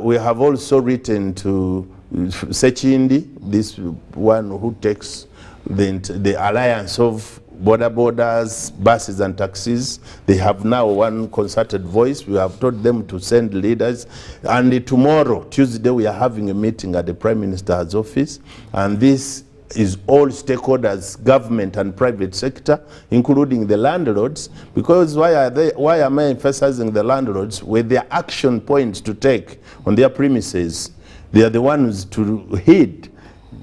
We have also written to Sechindi, this one who takes the alliance of borders, buses and taxis. They have now one concerted voice. We have told them to send leaders. And tomorrow, Tuesday, we are having a meeting at the Prime Minister's office. And this is all stakeholders, government and private sector, including the landlords. Because why am I emphasizing the landlords? With their action points to take on their premises, they are the ones to heed.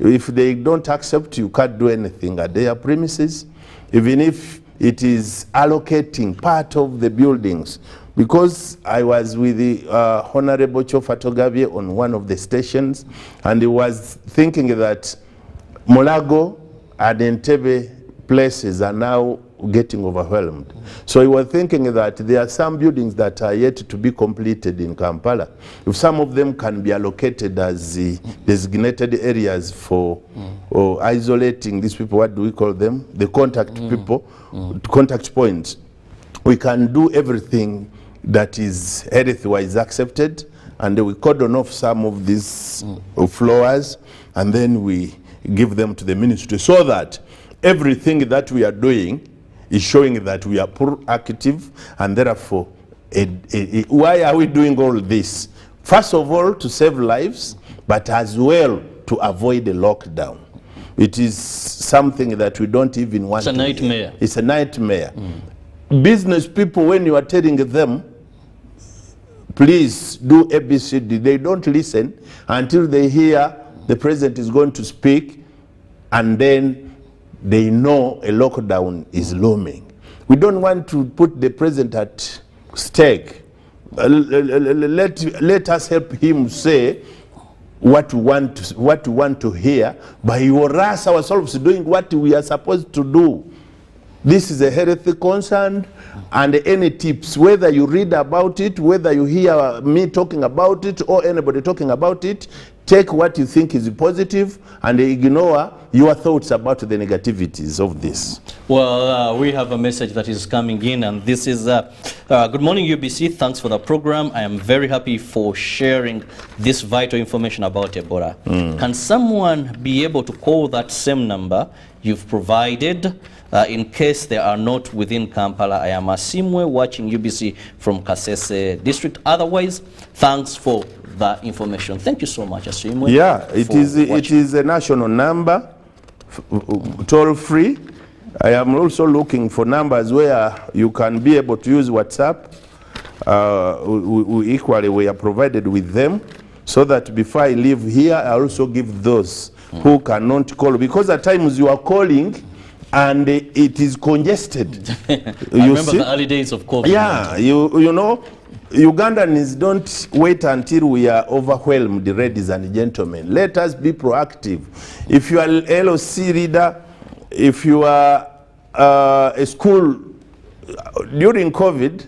If they don't accept, you can't do anything at their premises, even if it is allocating part of the buildings. Because I was with the Honorable Chofatogavie on one of the stations, and he was thinking that Molago and Entebbe places are now getting overwhelmed. So we were thinking that there are some buildings that are yet to be completed in Kampala. If some of them can be allocated as the designated areas for or isolating these people, what do we call them? The contact people, contact points. We can do everything that is health-wise accepted, and we cordon off some of these floors, and then we give them to the ministry so that everything that we are doing is showing that we are proactive, and therefore, why are we doing all this? First of all, to save lives, but as well to avoid a lockdown. It is something that we don't even want. It's a nightmare. It's a nightmare. Business people, when you are telling them, please do ABCD, they don't listen until they hear the president is going to speak, and then they know a lockdown is looming. We don't want to put the president at stake. Let us help him say what we want to hear, but or us ourselves doing what we are supposed to do. This is a healthy concern, and any tips, whether you read about it, whether you hear me talking about it or anybody talking about it, take what you think is positive and ignore your thoughts about the negativities of this. Well, we have a message that is coming in, and this is, good morning UBC, thanks for the program. I am very happy for sharing this vital information about Ebola. Can someone be able to call that same number you've provided in case they are not within Kampala? I am Asimwe watching UBC from Kasese district. Otherwise, thanks for the information. Thank you so much, Asimwe. Yeah, it is a national number, toll free. I am also looking for numbers where you can be able to use WhatsApp. We are provided with them, so that before I leave here, I also give those who cannot call, because at times you are calling and it is congested. I remember the early days of COVID. Yeah, you know, Ugandans don't wait until we are overwhelmed, ladies and gentlemen. Let us be proactive. If you are an LOC leader, if you are a school, during COVID,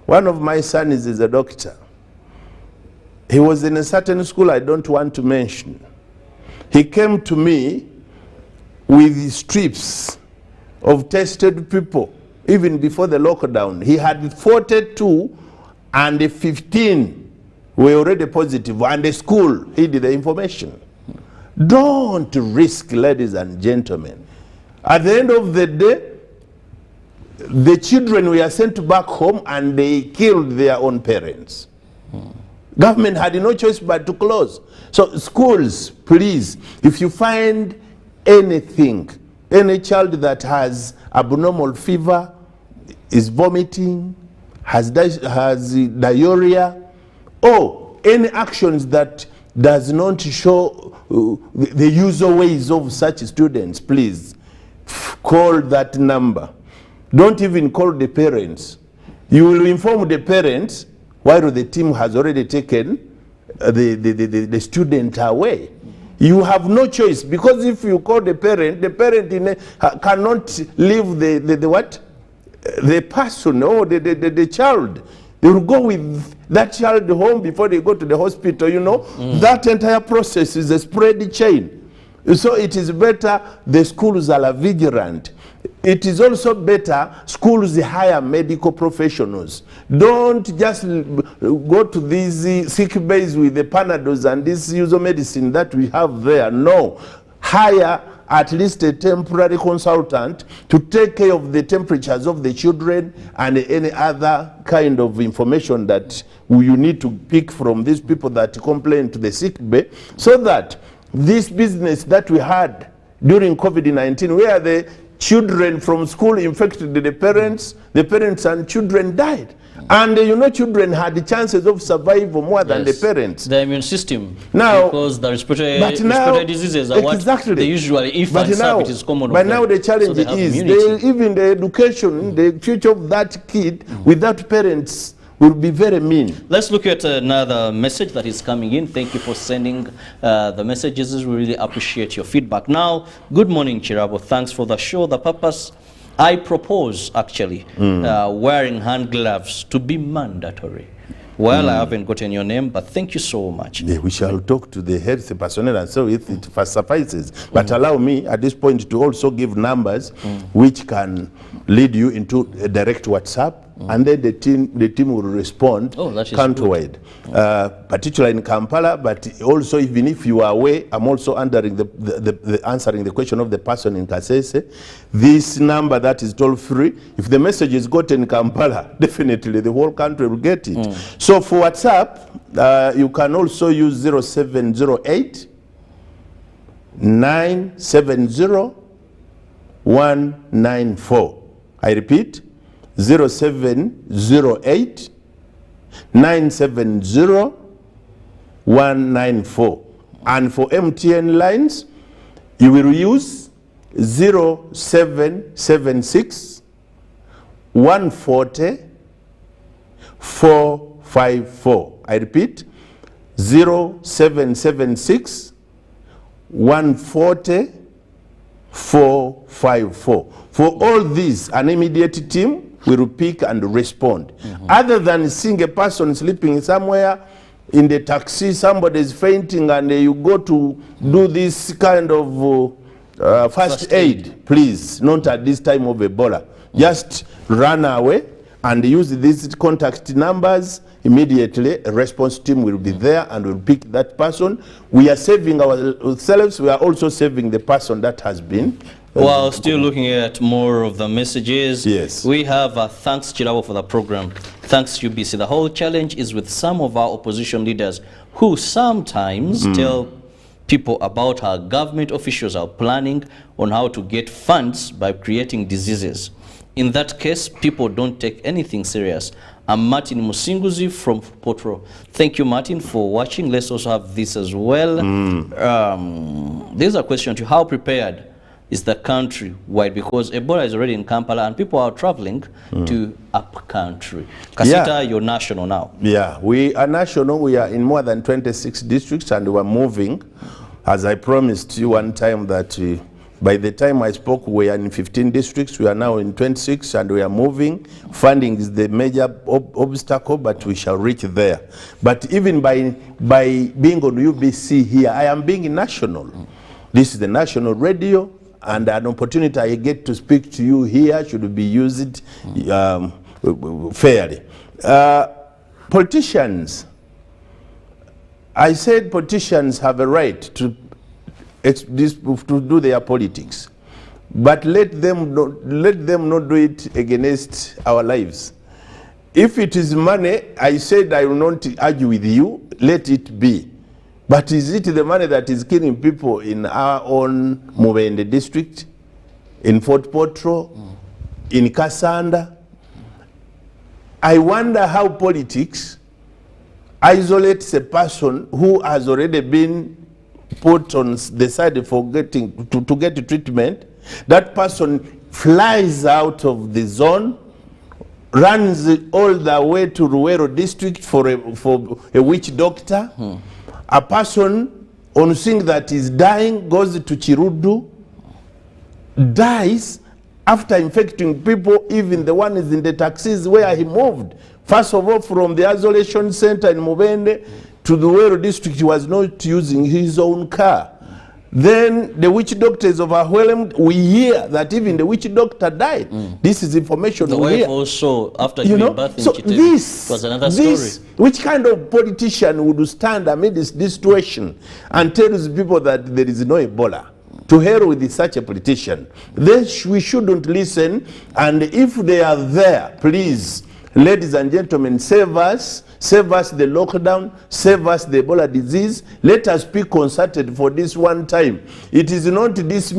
one of my sons is a doctor. He was in a certain school I don't want to mention. He came to me with strips of tested people, even before the lockdown. He had 42 and 15 were already positive, and the school hid the information. Don't risk, ladies and gentlemen. At the end of the day, the children were sent back home and they killed their own parents. Government had no choice but to close. So schools, please, if you find anything, any child that has abnormal fever, is vomiting, has diarrhea, or any actions that does not show the usual ways of such students, please call that number. Don't even call the parents. You will inform the parents while the team has already taken the student away. You have no choice, because if you call the parent cannot leave the person or the child. They will go with that child home before they go to the hospital, you know. That entire process is a spread chain. So it is better the schools are vigilant. It is also better schools hire medical professionals. Don't just go to these sick bays with the Panadols and this usual medicine that we have there. No. Hire at least a temporary consultant to take care of the temperatures of the children and any other kind of information that you need to pick from these people that complain to the sick bay, so that this business that we had during COVID-19, where the children from school infected the parents and children died. And you know, children had the chances of survival more than the parents. The immune system. Now, because the respiratory diseases are what they usually, if it is common. But now the challenge is, even the education, the future of that kid without parents will be very mean. Let's look at another message that is coming in. Thank you for sending the messages. We really appreciate your feedback. Now, good morning, Kirabo. Thanks for the show. The purpose, I propose actually wearing hand gloves to be mandatory. Well, I haven't gotten your name, but thank you so much. Yeah, we shall talk to the health personnel and so it suffices. But allow me at this point to also give numbers which can lead you into a direct WhatsApp, and then the team will respond countrywide, particularly in Kampala, but also even if you are away, I'm also answering the question of the person in Kasese. This number that is toll free, if the message is gotten in Kampala, definitely the whole country will get it. So for WhatsApp, you can also use 0708 970 194. I repeat, 0708 970 194. And for MTN lines, you will use 0776 140 454. I repeat, 0776 140 454. For all these, an immediate team will pick and respond. Other than seeing a person sleeping somewhere in the taxi, somebody is fainting, and you go to do this kind of first aid, please, not at this time of Ebola. Just run away and use these contact numbers. Immediately, a response team will be there and will pick that person. We are saving ourselves. We are also saving the person that has been. While still looking at more of the messages, yes, we have thanks Kirabo for the program. Thanks UBC. The whole challenge is with some of our opposition leaders who sometimes tell people about how government officials are planning on how to get funds by creating diseases. In that case, people don't take anything serious. I'm Martin Musinguzi from Potro. Thank you, Martin, for watching. Let's also have this as well. There's a question to how prepared is the country wide, because Ebola is already in Kampala and people are traveling to up country. Kasita, you're national now. Yeah, we are national. We are in more than 26 districts and we're moving. As I promised you one time that by the time I spoke, we are in 15 districts. We are now in 26 and we are moving. Funding is the major obstacle, but we shall reach there. But even by being on UBC here, I am being national. This is the national radio, and an opportunity I get to speak to you here should be used fairly. Politicians, I said politicians have a right to do their politics, but let them not do it against our lives. If it is money, I said I will not argue with you, let it be. But is it the money that is killing people in our own Mubende district, in Fort Potro, in Kasanda? I wonder how politics isolates a person who has already been put on the side for getting to get treatment. That person flies out of the zone, runs all the way to Ruwero district for a witch doctor. A person on seeing that is dying goes to Chirudu, dies after infecting people, even the one is in the taxis where he moved. First of all, from the isolation center in Mubende to the Ruwero district, he was not using his own car. Then the witch doctors overwhelmed. We hear that even the witch doctor died. This is information the we wife hear. Also, after giving birth in so Chitete, this was another story. Which kind of politician would stand amid this situation and tells people that there is no Ebola? To hell with such a politician. We shouldn't listen, and if they are there, please, ladies and gentlemen, save us the lockdown, save us the Ebola disease. Let us be consulted for this one time. It is not this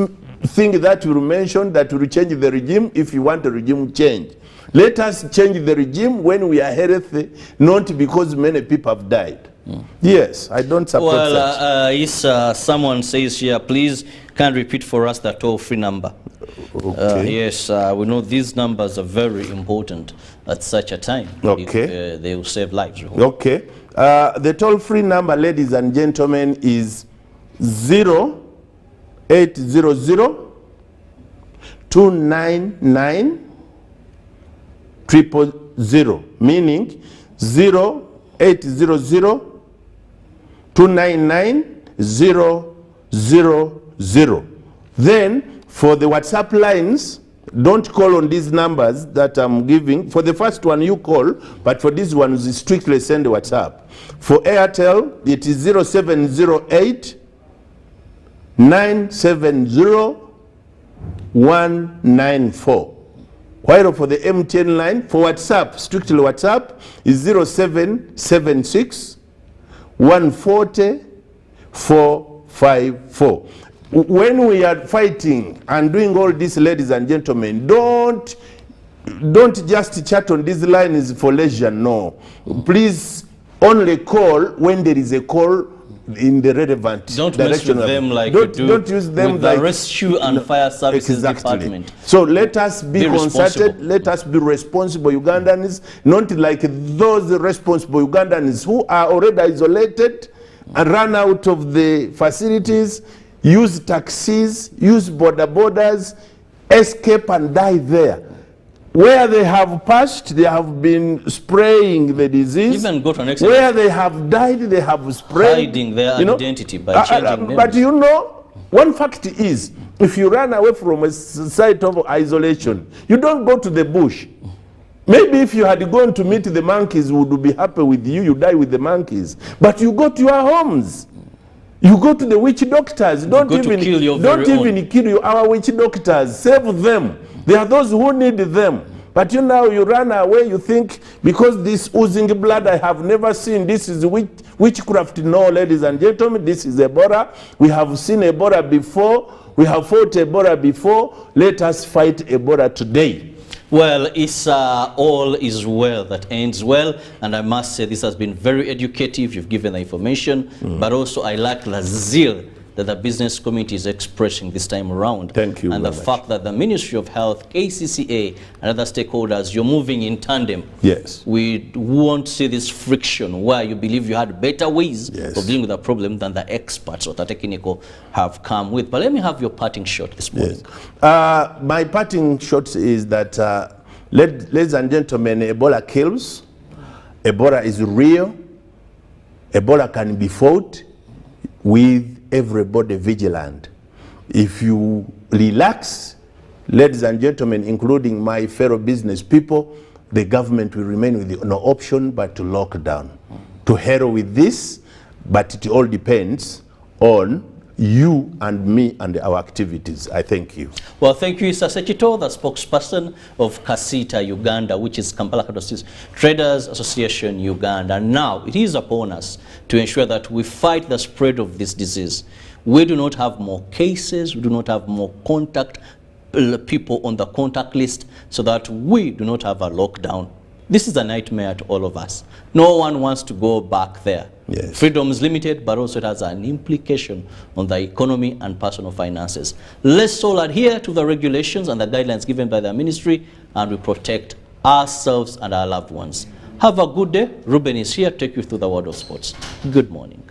thing that you mentioned that will change the regime if you want a regime change. Let us change the regime when we are healthy, not because many people have died. Yes, I don't support that. Someone says here, please, can repeat for us the toll-free number. Okay. Yes, we know these numbers are very important at such a time. Okay. They will save lives. Okay. The toll-free number, ladies and gentlemen, is 0800 299 000, meaning 0800 299 000. Then for the WhatsApp lines, don't call on these numbers that I'm giving. For the first one you call, but for this one you strictly send WhatsApp. For Airtel, it is 0708 970 194. While for the MTN line, for WhatsApp, strictly WhatsApp, is 0776 140 454. When we are fighting and doing all this, ladies and gentlemen, don't just chat on these lines for leisure. No, please only call when there is a call in the relevant don't direction. Mess with them like don't use them with like the Rescue and Fire Services Department. So let us be concerted, let us be responsible Ugandans, not like those responsible Ugandans who are already isolated and run out of the facilities, use taxis, use borders, escape and die there. Where they have passed, they have been spraying the disease. Even go to an extent. Where they have died, they have sprayed. Hiding their identity by changing names. But you know, one fact is, if you run away from a site of isolation, you don't go to the bush. Maybe if you had gone to meet the monkeys, we would be happy with you, you die with the monkeys. But you go to your homes. You go to the witch doctors. Don't even kill our witch doctors. Save them. There are those who need them. But you now you run away, you think, because this oozing blood I have never seen, this is witchcraft. No, ladies and gentlemen, this is Ebola. We have seen Ebola before. We have fought Ebola before. Let us fight Ebola today. Well, it's all is well that ends well, and I must say this has been very educative. You've given the information, but also I like the zeal that the business community is expressing this time around. Thank you. And the fact that the Ministry of Health, KCCA, and other stakeholders, you're moving in tandem. Yes. We won't see this friction where you believe you had better ways of dealing with the problem than the experts or the technical have come with. But let me have your parting shot this morning. Yes. My parting shot is that, ladies and gentlemen, Ebola kills. Ebola is real. Ebola can be fought with everybody vigilant. If you relax, ladies and gentlemen, including my fellow business people, the government will remain with no option but to lock down. To hell with this, but it all depends on you and me and our activities. I thank you. Well, thank you, Sir Sekito, the spokesperson of Kasita, Uganda, which is Kampala Traders Association, Uganda. Now, it is upon us to ensure that we fight the spread of this disease. We do not have more cases, we do not have more contact people on the contact list, so that we do not have a lockdown. This is a nightmare to all of us. No one wants to go back there. Yes. Freedom is limited, but also it has an implication on the economy and personal finances. Let's all adhere to the regulations and the guidelines given by the ministry, and we protect ourselves and our loved ones. Have a good day. Ruben is here to take you through the world of sports. Good morning.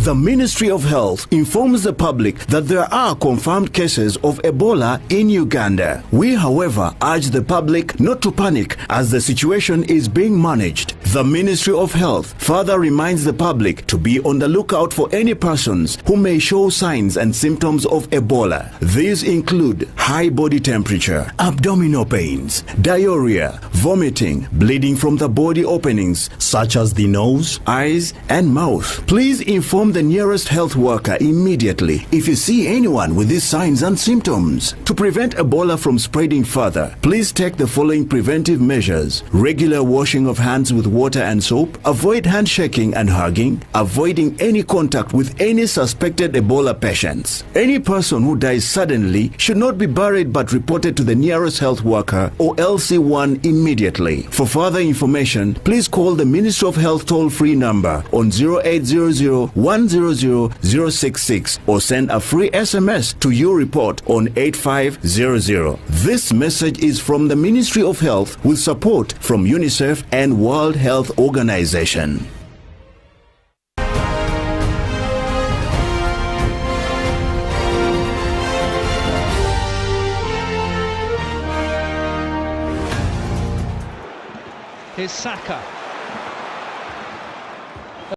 The Ministry of Health informs the public that there are confirmed cases of Ebola in Uganda. We, however, urge the public not to panic as the situation is being managed. The Ministry of Health further reminds the public to be on the lookout for any persons who may show signs and symptoms of Ebola. These include high body temperature, abdominal pains, diarrhea, vomiting, bleeding from the body openings such as the nose, eyes, and mouth. Please inform the nearest health worker immediately if you see anyone with these signs and symptoms. To prevent Ebola from spreading further, please take the following preventive measures: regular washing of hands with water and soap, avoid handshaking and hugging, avoiding any contact with any suspected Ebola patients. Any person who dies suddenly should not be buried but reported to the nearest health worker or LC1 immediately. For further information, please call the Ministry of Health toll-free number on 0800-100-066 or send a free SMS to your report on 8500. This message is from the Ministry of Health with support from UNICEF and World Health Organization. Here's Saka.